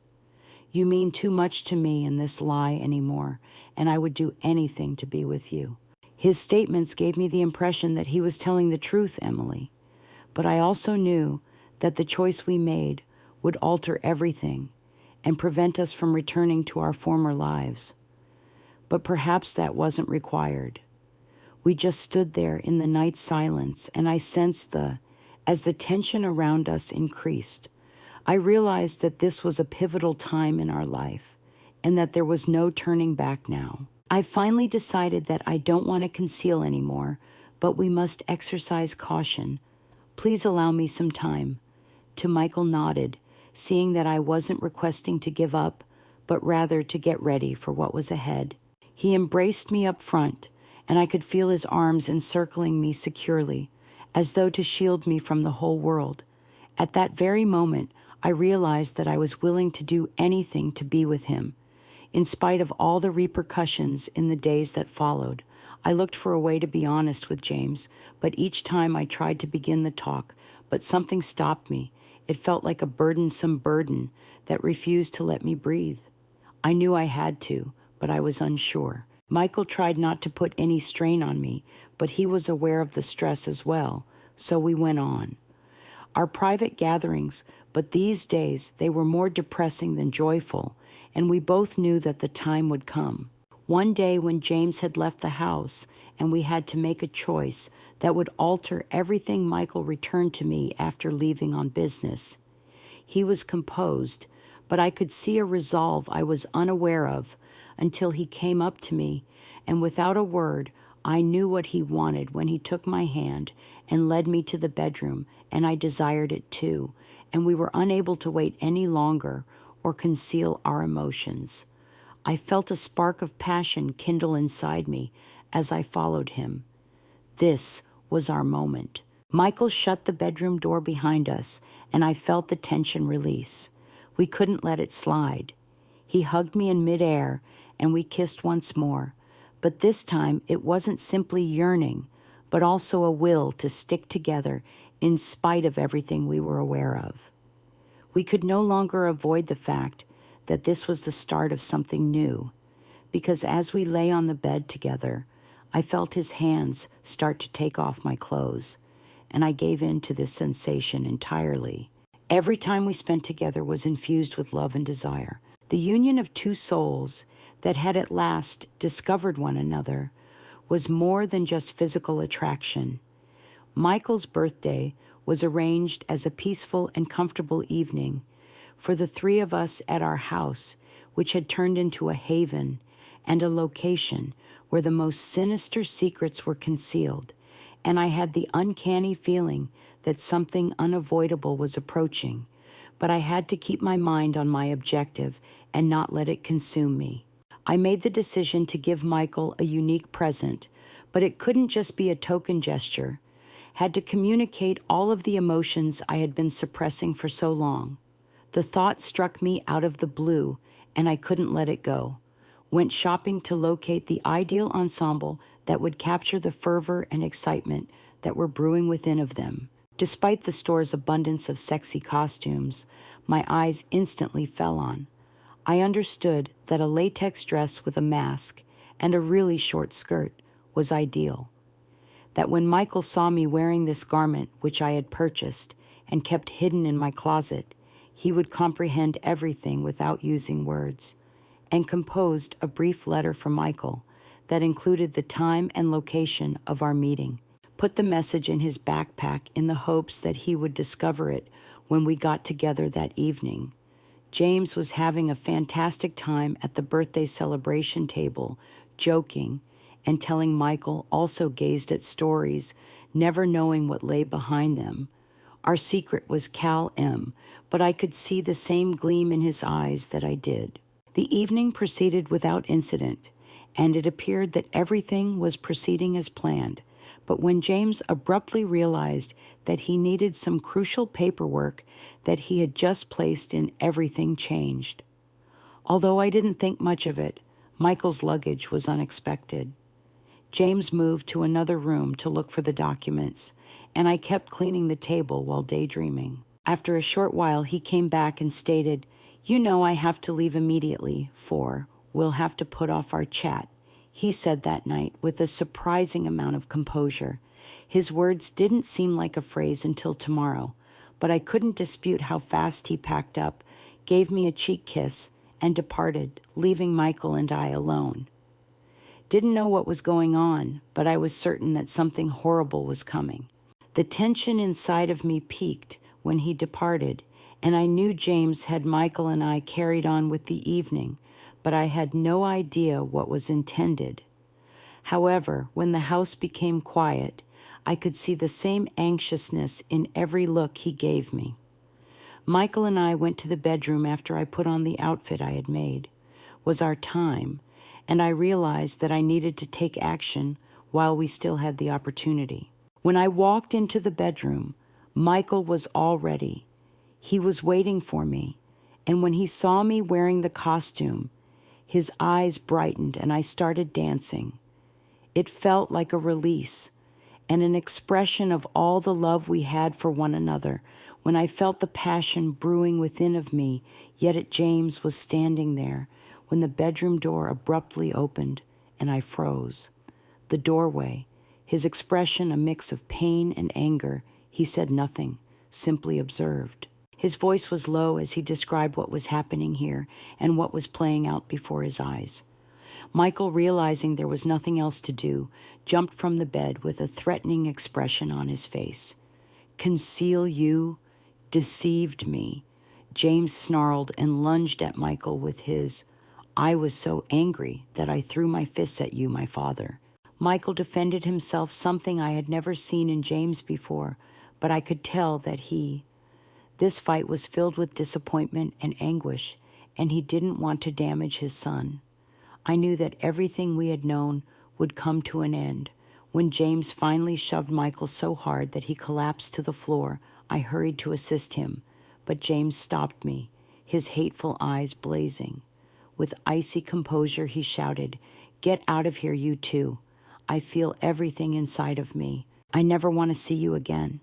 "You mean too much to me in this lie anymore, and I would do anything to be with you." His statements gave me the impression that he was telling the truth, Emily. But I also knew that the choice we made would alter everything and prevent us from returning to our former lives. But perhaps that wasn't required. We just stood there in the night silence, and I sensed as the tension around us increased, I realized that this was a pivotal time in our life and that there was no turning back now. I finally decided that I don't want to conceal anymore, but we must exercise caution. Please allow me some time. To Michael nodded, seeing that I wasn't requesting to give up, but rather to get ready for what was ahead. He embraced me up front, and I could feel his arms encircling me securely, as though to shield me from the whole world. At that very moment, I realized that I was willing to do anything to be with him. In spite of all the repercussions in the days that followed, I looked for a way to be honest with James, but each time I tried to begin the talk, but something stopped me. It felt like a burdensome burden that refused to let me breathe. I knew I had to, but I was unsure. Michael tried not to put any strain on me, but he was aware of the stress as well, so we went on. Our private gatherings, but these days they were more depressing than joyful, and we both knew that the time would come. One day when James had left the house and we had to make a choice that would alter everything, Michael returned to me after leaving on business. He was composed, but I could see a resolve I was unaware of until he came up to me, and without a word, I knew what he wanted when he took my hand and led me to the bedroom, and I desired it too, and we were unable to wait any longer or conceal our emotions. I felt a spark of passion kindle inside me as I followed him. This was our moment. Michael shut the bedroom door behind us, and I felt the tension release. We couldn't let it slide. He hugged me in midair, and we kissed once more. But this time it wasn't simply yearning, but also a will to stick together in spite of everything we were aware of. We could no longer avoid the fact that this was the start of something new, because as we lay on the bed together, I felt his hands start to take off my clothes, and I gave in to this sensation entirely. Every time we spent together was infused with love and desire. The union of two souls that had at last discovered one another was more than just physical attraction. Michael's birthday was arranged as a peaceful and comfortable evening for the three of us at our house, which had turned into a haven and a location where the most sinister secrets were concealed, and I had the uncanny feeling that something unavoidable was approaching, but I had to keep my mind on my objective and not let it consume me. I made the decision to give Michael a unique present, but it couldn't just be a token gesture. Had to communicate all of the emotions I had been suppressing for so long. The thought struck me out of the blue, and I couldn't let it go. Went shopping to locate the ideal ensemble that would capture the fervor and excitement that were brewing within of them. Despite the store's abundance of sexy costumes, my eyes instantly fell on. I understood that a latex dress with a mask and a really short skirt was ideal. That when Michael saw me wearing this garment, which I had purchased and kept hidden in my closet, he would comprehend everything without using words, and composed a brief letter for Michael that included the time and location of our meeting. Put the message in his backpack in the hopes that he would discover it when we got together that evening. James was having a fantastic time at the birthday celebration table, joking, and telling Michael also gazed at stories, never knowing what lay behind them. Our secret was Cal M, but I could see the same gleam in his eyes that I did. The evening proceeded without incident, and it appeared that everything was proceeding as planned. But when James abruptly realized that he needed some crucial paperwork that he had just placed in, everything changed. Although I didn't think much of it, Michael's luggage was unexpected. James moved to another room to look for the documents, and I kept cleaning the table while daydreaming. After a short while, he came back and stated, "You know I have to leave immediately, for we'll have to put off our chat." He said that night with a surprising amount of composure. His words didn't seem like a phrase until tomorrow, but I couldn't dispute how fast he packed up, gave me a cheek kiss, and departed, leaving Michael and I alone. Didn't know what was going on, but I was certain that something horrible was coming. The tension inside of me peaked when he departed, and I knew James had Michael and I carried on with the evening, but I had no idea what was intended. However, when the house became quiet, I could see the same anxiousness in every look he gave me. Michael and I went to the bedroom after I put on the outfit I had made. Was our time, and I realized that I needed to take action while we still had the opportunity. When I walked into the bedroom, Michael was all ready. He was waiting for me, and when he saw me wearing the costume, his eyes brightened and I started dancing. It felt like a release and an expression of all the love we had for one another when I felt the passion brewing within of me, yet James was standing there when the bedroom door abruptly opened and I froze. The doorway, his expression a mix of pain and anger, he said nothing, simply observed. His voice was low as he described what was happening here and what was playing out before his eyes. Michael, realizing there was nothing else to do, jumped from the bed with a threatening expression on his face. "Conceal you? Deceived me." James snarled and lunged at Michael with his, "I was so angry that I threw my fists at you, my father." Michael defended himself, something I had never seen in James before, but I could tell that this fight was filled with disappointment and anguish, and he didn't want to damage his son. I knew that everything we had known would come to an end. When James finally shoved Michael so hard that he collapsed to the floor, I hurried to assist him, but James stopped me, his hateful eyes blazing. With icy composure, he shouted, "Get out of here, you two. I feel everything inside of me. I never want to see you again."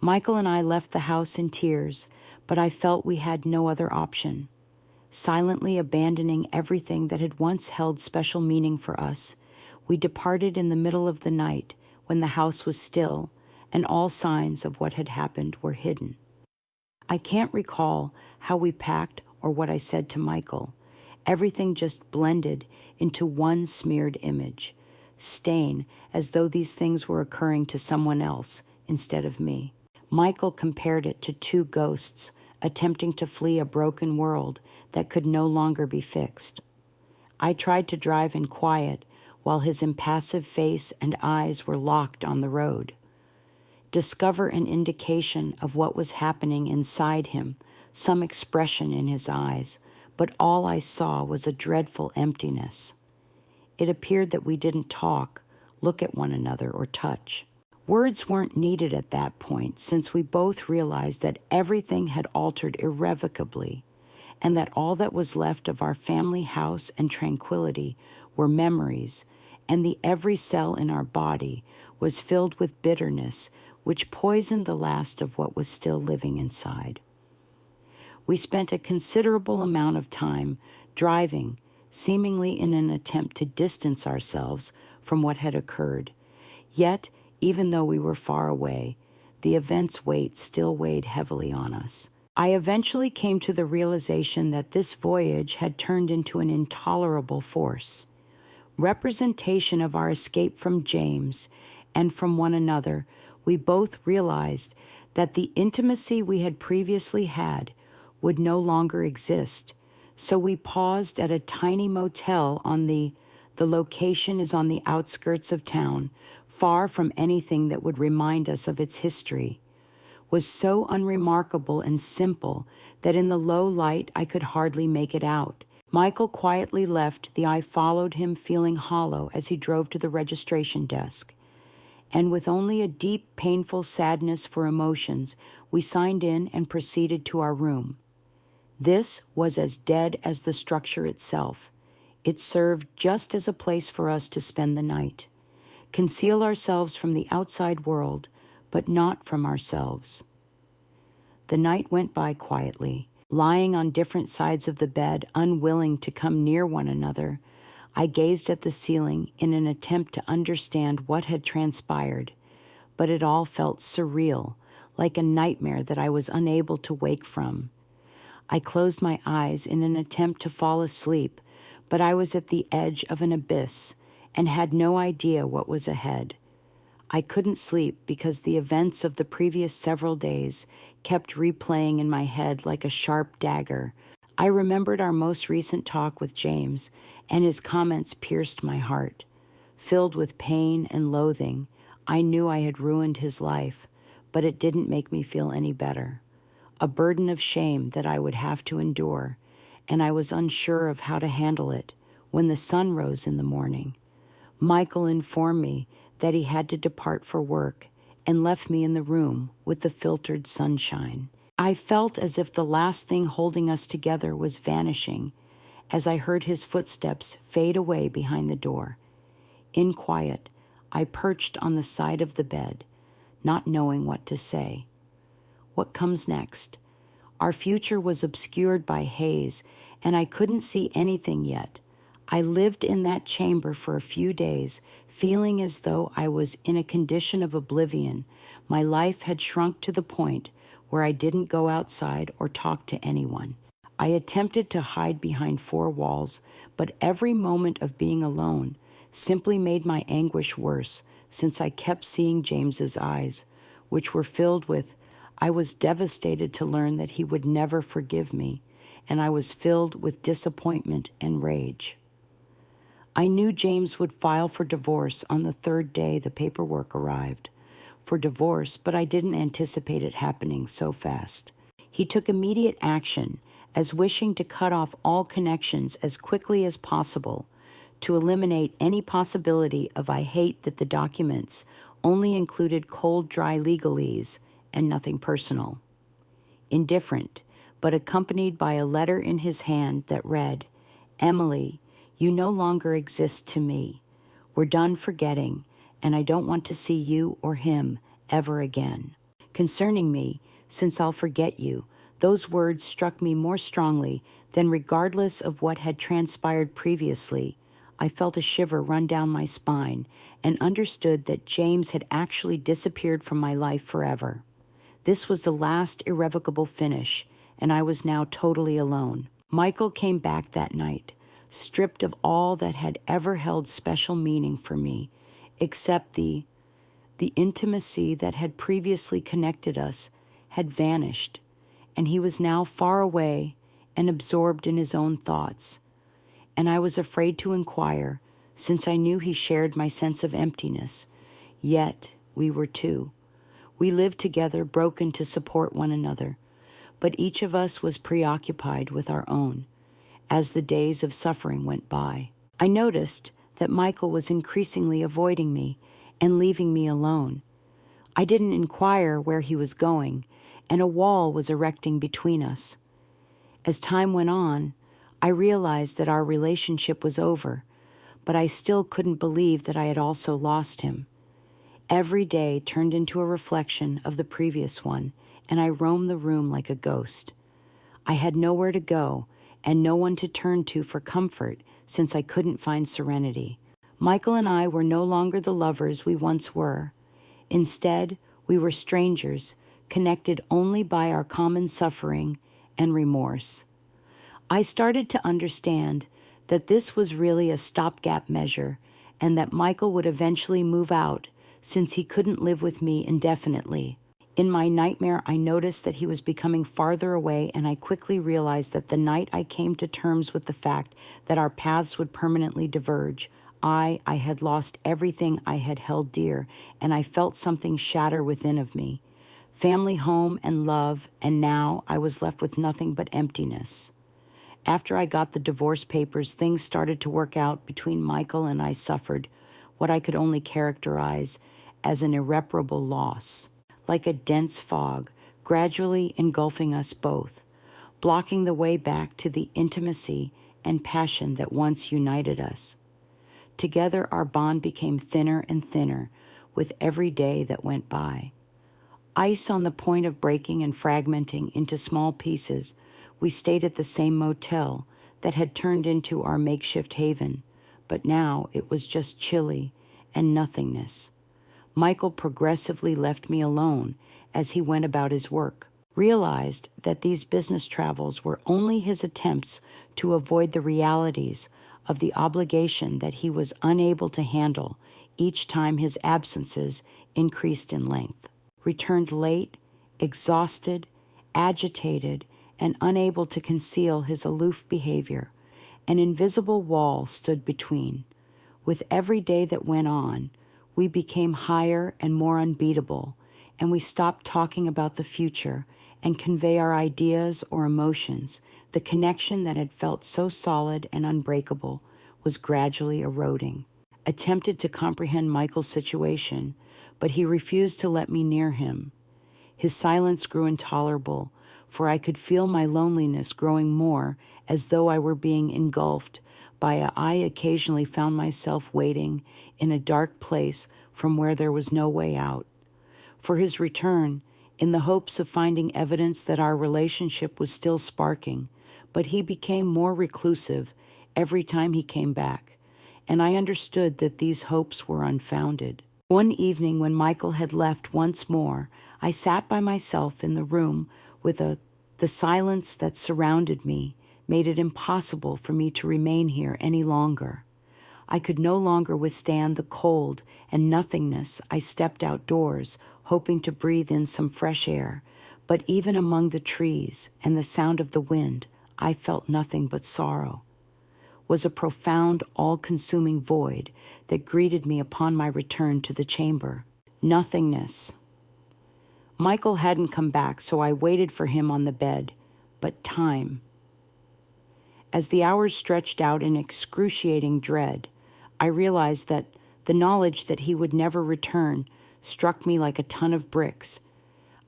Michael and I left the house in tears, but I felt we had no other option. Silently abandoning everything that had once held special meaning for us, we departed in the middle of the night when the house was still and all signs of what had happened were hidden. I can't recall how we packed or what I said to Michael. Everything just blended into one smeared image, stain as though these things were occurring to someone else instead of me. Michael compared it to two ghosts attempting to flee a broken world that could no longer be fixed. I tried to drive in quiet while his impassive face and eyes were locked on the road. Discover an indication of what was happening inside him, some expression in his eyes, but all I saw was a dreadful emptiness. It appeared that we didn't talk, look at one another, or touch. Words weren't needed at that point, since we both realized that everything had altered irrevocably, and that all that was left of our family house and tranquility were memories, and the every cell in our body was filled with bitterness, which poisoned the last of what was still living inside. We spent a considerable amount of time driving, seemingly in an attempt to distance ourselves from what had occurred. Yet, even though we were far away, the event's weight still weighed heavily on us. I eventually came to the realization that this voyage had turned into an intolerable force. Representation of our escape from James and from one another, we both realized that the intimacy we had previously had would no longer exist, so we paused at a tiny motel on the location is on the outskirts of town, far from anything that would remind us of its history, was so unremarkable and simple that in the low light I could hardly make it out. Michael quietly left. I followed him, feeling hollow as he drove to the registration desk. And with only a deep, painful sadness for emotions, we signed in and proceeded to our room. This was as dead as the structure itself. It served just as a place for us to spend the night. Conceal ourselves from the outside world, but not from ourselves. The night went by quietly. Lying on different sides of the bed, unwilling to come near one another, I gazed at the ceiling in an attempt to understand what had transpired, but it all felt surreal, like a nightmare that I was unable to wake from. I closed my eyes in an attempt to fall asleep, but I was at the edge of an abyss and had no idea what was ahead. I couldn't sleep because the events of the previous several days kept replaying in my head like a sharp dagger. I remembered our most recent talk with James, and his comments pierced my heart. Filled with pain and loathing, I knew I had ruined his life, but it didn't make me feel any better. A burden of shame that I would have to endure, and I was unsure of how to handle it when the sun rose in the morning. Michael informed me that he had to depart for work and left me in the room with the filtered sunshine. I felt as if the last thing holding us together was vanishing as I heard his footsteps fade away behind the door. In quiet, I perched on the side of the bed, not knowing what to say. What comes next? Our future was obscured by haze, and I couldn't see anything yet. I lived in that chamber for a few days, feeling as though I was in a condition of oblivion. My life had shrunk to the point where I didn't go outside or talk to anyone. I attempted to hide behind four walls, but every moment of being alone simply made my anguish worse, since I kept seeing James's eyes, which were filled with, I was devastated to learn that he would never forgive me, and I was filled with disappointment and rage. I knew James would file for divorce on the third day the paperwork arrived for divorce, but I didn't anticipate it happening so fast. He took immediate action, as wishing to cut off all connections as quickly as possible, to eliminate any possibility of I hate that the documents only included cold, dry legalese and nothing personal. Indifferent, but accompanied by a letter in his hand that read, "Emily, you no longer exist to me. We're done forgetting, and I don't want to see you or him ever again. Concerning me, since I'll forget you," those words struck me more strongly than, regardless of what had transpired previously, I felt a shiver run down my spine and understood that James had actually disappeared from my life forever. This was the last irrevocable finish, and I was now totally alone. Michael came back that night, stripped of all that had ever held special meaning for me, except the intimacy that had previously connected us had vanished, and he was now far away and absorbed in his own thoughts. And I was afraid to inquire, since I knew he shared my sense of emptiness. Yet we were two. We lived together, broken to support one another, but each of us was preoccupied with our own. As the days of suffering went by, I noticed that Michael was increasingly avoiding me and leaving me alone. I didn't inquire where he was going, and a wall was erecting between us. As time went on, I realized that our relationship was over, but I still couldn't believe that I had also lost him. Every day turned into a reflection of the previous one, and I roamed the room like a ghost. I had nowhere to go and no one to turn to for comfort, since I couldn't find serenity. Michael and I were no longer the lovers we once were. Instead, we were strangers, connected only by our common suffering and remorse. I started to understand that this was really a stopgap measure, and that Michael would eventually move out, since he couldn't live with me indefinitely. In my nightmare, I noticed that he was becoming farther away, and I quickly realized that the night I came to terms with the fact that our paths would permanently diverge, I had lost everything I had held dear, and I felt something shatter within of me. Family, home, and love, and now I was left with nothing but emptiness. After I got the divorce papers, things started to work out between Michael, and I suffered what I could only characterize as an irreparable loss. Like a dense fog, gradually engulfing us both, blocking the way back to the intimacy and passion that once united us. Together, our bond became thinner and thinner with every day that went by. Ice on the point of breaking and fragmenting into small pieces, we stayed at the same motel that had turned into our makeshift haven, but now it was just chilly and nothingness. Michael progressively left me alone as he went about his work, realized that these business travels were only his attempts to avoid the realities of the obligation that he was unable to handle each time his absences increased in length. Returned late, exhausted, agitated and unable to conceal his aloof behavior. An invisible wall stood between. With every day that went on, we became higher and more unbeatable, and we stopped talking about the future and convey our ideas or emotions. The connection that had felt so solid and unbreakable was gradually eroding. I attempted to comprehend Michael's situation, but he refused to let me near him. His silence grew intolerable, for I could feel my loneliness growing more, as though I were being engulfed by I occasionally found myself waiting in a dark place from where there was no way out. For his return, in the hopes of finding evidence that our relationship was still sparking, but he became more reclusive every time he came back, and I understood that these hopes were unfounded. One evening when Michael had left once more, I sat by myself in the room with the silence that surrounded me made it impossible for me to remain here any longer. I could no longer withstand the cold and nothingness. I stepped outdoors, hoping to breathe in some fresh air, but even among the trees and the sound of the wind, I felt nothing but sorrow. Was a profound, all-consuming void that greeted me upon my return to the chamber. Nothingness. Michael hadn't come back, so I waited for him on the bed, but time. As the hours stretched out in excruciating dread, I realized that the knowledge that he would never return struck me like a ton of bricks.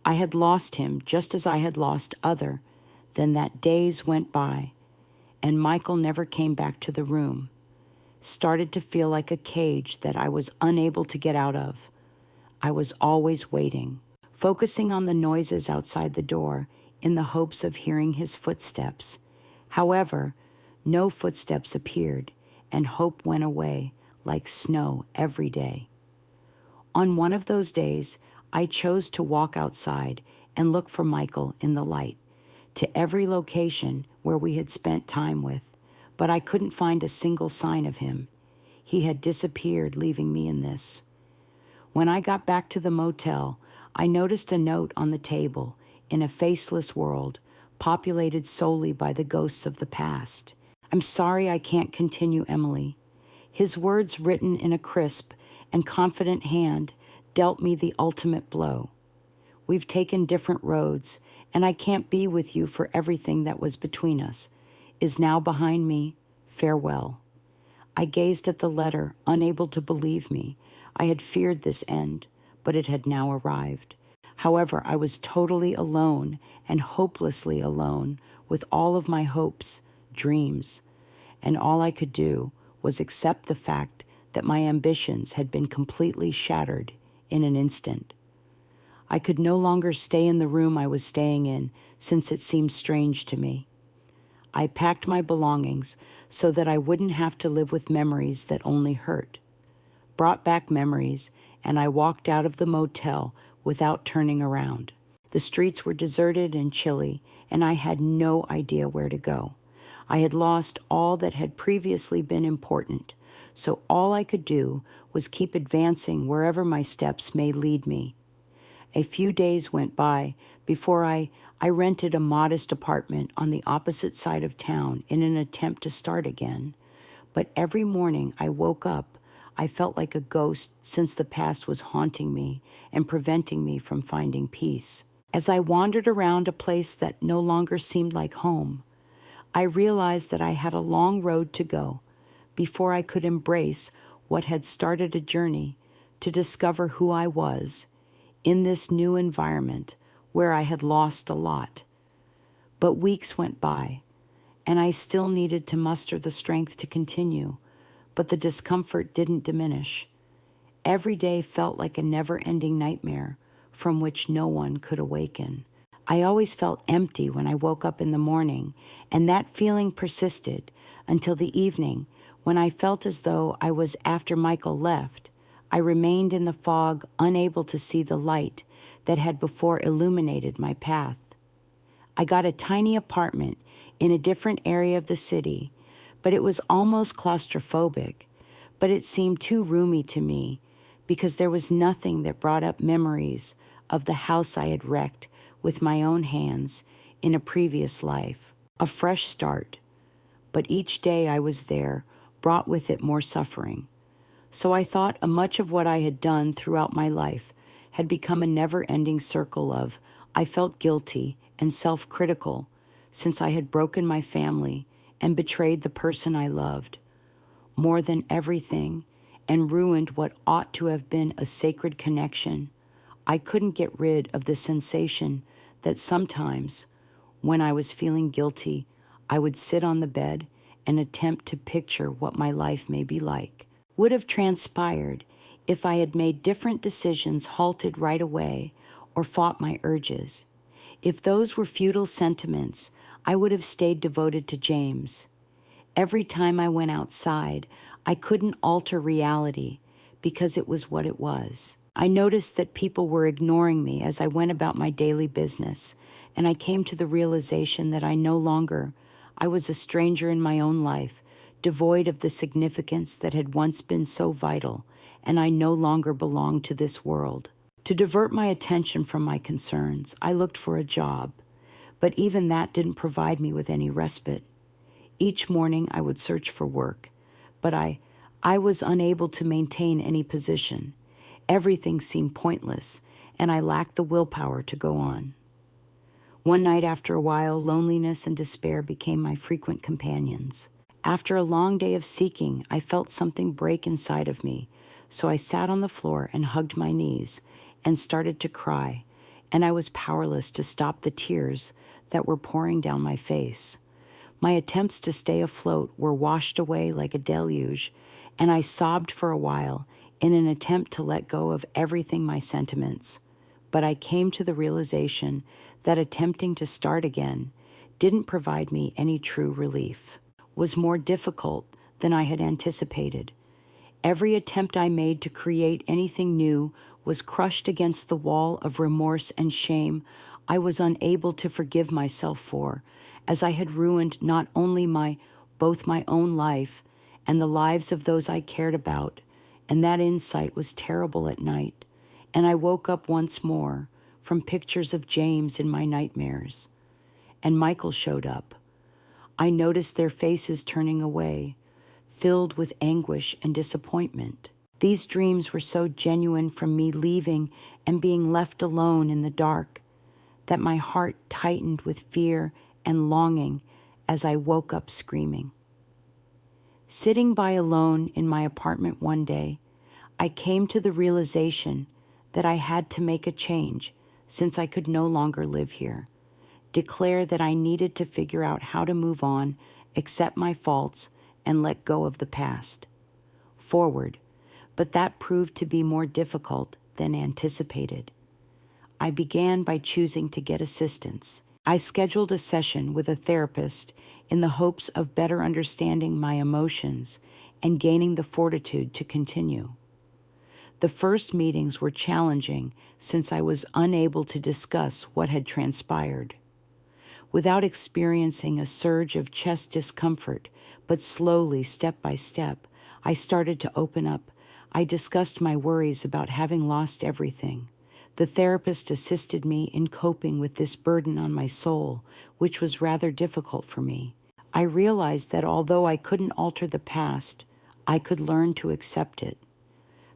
I had lost him just as I had lost other. Then that days went by, and Michael never came back to the room. Started to feel like a cage that I was unable to get out of. I was always waiting, focusing on the noises outside the door in the hopes of hearing his footsteps. However, no footsteps appeared, and hope went away like snow every day. On one of those days, I chose to walk outside and look for Michael in the light, to every location where we had spent time with, but I couldn't find a single sign of him. He had disappeared, leaving me in this. When I got back to the motel, I noticed a note on the table in a faceless world, populated solely by the ghosts of the past. "I'm sorry I can't continue, Emily." His words, written in a crisp and confident hand, dealt me the ultimate blow. "We've taken different roads, and I can't be with you for everything that was between us is now behind me. Farewell." I gazed at the letter, unable to believe me. I had feared this end, but it had now arrived. However, I was totally alone and hopelessly alone with all of my hopes, dreams, and all I could do was accept the fact that my ambitions had been completely shattered in an instant. I could no longer stay in the room I was staying in, since it seemed strange to me. I packed my belongings so that I wouldn't have to live with memories that only hurt. Brought back memories, and I walked out of the motel without turning around. The streets were deserted and chilly, and I had no idea where to go. I had lost all that had previously been important, so all I could do was keep advancing wherever my steps may lead me. A few days went by before I rented a modest apartment on the opposite side of town in an attempt to start again. But every morning I woke up, I felt like a ghost, since the past was haunting me and preventing me from finding peace. As I wandered around a place that no longer seemed like home, I realized that I had a long road to go before I could embrace what had started a journey to discover who I was in this new environment where I had lost a lot. But weeks went by, and I still needed to muster the strength to continue, but the discomfort didn't diminish. Every day felt like a never-ending nightmare from which no one could awaken. I always felt empty when I woke up in the morning, and that feeling persisted until the evening when I felt as though I was after Michael left. I remained in the fog, unable to see the light that had before illuminated my path. I got a tiny apartment in a different area of the city, but it was almost claustrophobic, but it seemed too roomy to me because there was nothing that brought up memories of the house I had wrecked with my own hands in a previous life, a fresh start. But each day I was there brought with it more suffering. So I thought much of what I had done throughout my life had become a never-ending circle of I felt guilty and self-critical since I had broken my family and betrayed the person I loved more than everything and ruined what ought to have been a sacred connection. I couldn't get rid of the sensation that sometimes, when I was feeling guilty, I would sit on the bed and attempt to picture what my life may be like. Would have transpired if I had made different decisions, halted right away, or fought my urges. If those were futile sentiments, I would have stayed devoted to James. Every time I went outside, I couldn't alter reality because it was what it was. I noticed that people were ignoring me as I went about my daily business, and I came to the realization that I was a stranger in my own life, devoid of the significance that had once been so vital, and I no longer belonged to this world. To divert my attention from my concerns, I looked for a job, but even that didn't provide me with any respite. Each morning I would search for work, but I was unable to maintain any position. Everything seemed pointless, and I lacked the willpower to go on. One night after a while, loneliness and despair became my frequent companions. After a long day of seeking, I felt something break inside of me, so I sat on the floor and hugged my knees and started to cry, and I was powerless to stop the tears that were pouring down my face. My attempts to stay afloat were washed away like a deluge, and I sobbed for a while in an attempt to let go of everything my sentiments. But I came to the realization that attempting to start again didn't provide me any true relief, was more difficult than I had anticipated. Every attempt I made to create anything new was crushed against the wall of remorse and shame I was unable to forgive myself for, as I had ruined not only both my own life and the lives of those I cared about, and that insight was terrible at night, and I woke up once more from pictures of James in my nightmares. And Michael showed up. I noticed their faces turning away, filled with anguish and disappointment. These dreams were so genuine from me leaving and being left alone in the dark that my heart tightened with fear and longing as I woke up screaming. Sitting by alone in my apartment one day, I came to the realization that I had to make a change since I could no longer live here, declare that I needed to figure out how to move on, accept my faults, and let go of the past. Forward, but that proved to be more difficult than anticipated. I began by choosing to get assistance. I scheduled a session with a therapist in the hopes of better understanding my emotions and gaining the fortitude to continue. The first meetings were challenging since I was unable to discuss what had transpired. Without experiencing a surge of chest discomfort, but slowly, step by step, I started to open up. I discussed my worries about having lost everything. The therapist assisted me in coping with this burden on my soul, which was rather difficult for me. I realized that although I couldn't alter the past, I could learn to accept it.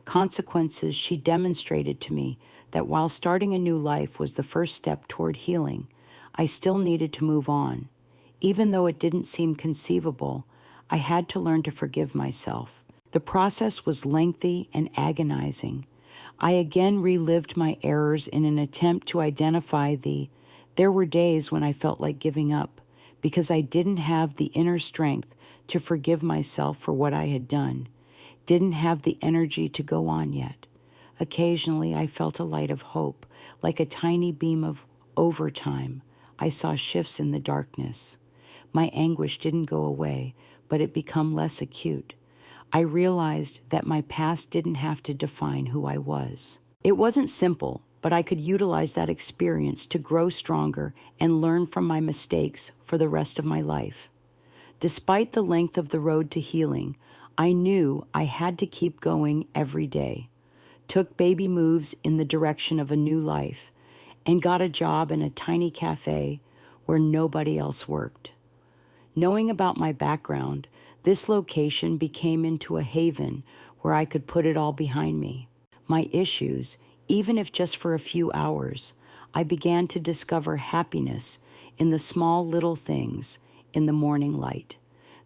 Consequences, she demonstrated to me that while starting a new life was the first step toward healing, I still needed to move on. Even though it didn't seem conceivable, I had to learn to forgive myself. The process was lengthy and agonizing. I again relived my errors in an attempt to identify there were days when I felt like giving up because I didn't have the inner strength to forgive myself for what I had done, didn't have the energy to go on yet. Occasionally, I felt a light of hope, like a tiny beam of overtime. I saw shifts in the darkness. My anguish didn't go away, but it became less acute. I realized that my past didn't have to define who I was. It wasn't simple, but I could utilize that experience to grow stronger and learn from my mistakes for the rest of my life. Despite the length of the road to healing, I knew I had to keep going every day, took baby moves in the direction of a new life, and got a job in a tiny cafe where nobody else worked. Knowing about my background, this location became into a haven where I could put it all behind me. My issues, even if just for a few hours, I began to discover happiness in the small little things, in the morning light,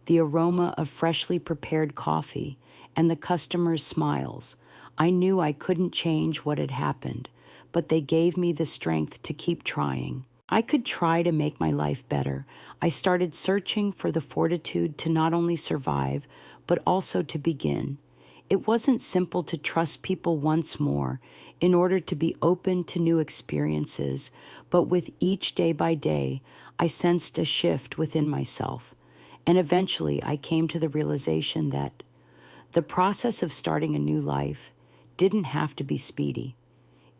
the aroma of freshly prepared coffee, and the customers' smiles. I knew I couldn't change what had happened, but they gave me the strength to keep trying. I could try to make my life better. I started searching for the fortitude to not only survive, but also to begin. It wasn't simple to trust people once more in order to be open to new experiences, but with each day by day, I sensed a shift within myself. And eventually I came to the realization that the process of starting a new life didn't have to be speedy.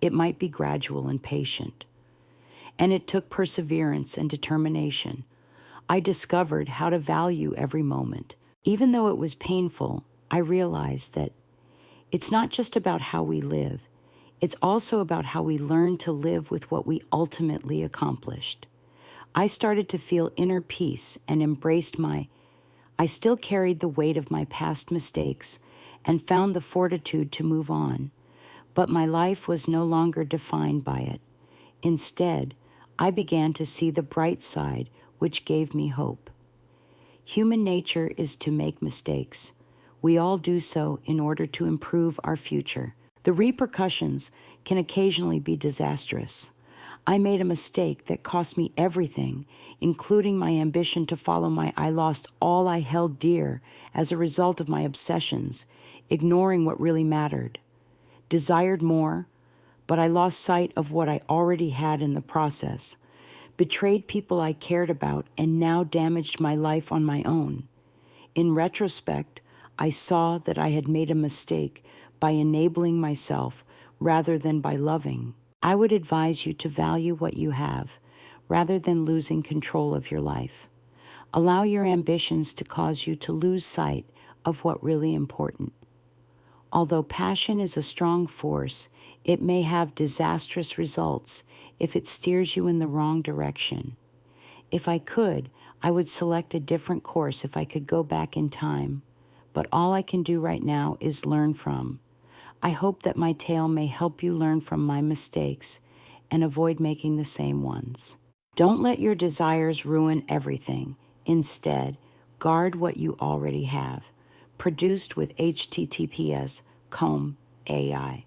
It might be gradual and patient. And it took perseverance and determination. I discovered how to value every moment. Even though it was painful, I realized that it's not just about how we live, it's also about how we learn to live with what we ultimately accomplished. I started to feel inner peace and I still carried the weight of my past mistakes and found the fortitude to move on, but my life was no longer defined by it. Instead, I began to see the bright side, which gave me hope. Human nature is to make mistakes. We all do so in order to improve our future. The repercussions can occasionally be disastrous. I made a mistake that cost me everything, including my ambition to I lost all I held dear as a result of my obsessions, ignoring what really mattered. Desired more, but I lost sight of what I already had in the process, betrayed people I cared about, and now damaged my life on my own. In retrospect, I saw that I had made a mistake by enabling myself rather than by loving. I would advise you to value what you have rather than losing control of your life. Allow your ambitions to cause you to lose sight of what really important. Although passion is a strong force, it may have disastrous results if it steers you in the wrong direction. If I could, I would select a different course if I could go back in time, but all I can do right now is learn from. I hope that my tale may help you learn from my mistakes and avoid making the same ones. Don't let your desires ruin everything. Instead, guard what you already have. Produced with https://comb.ai.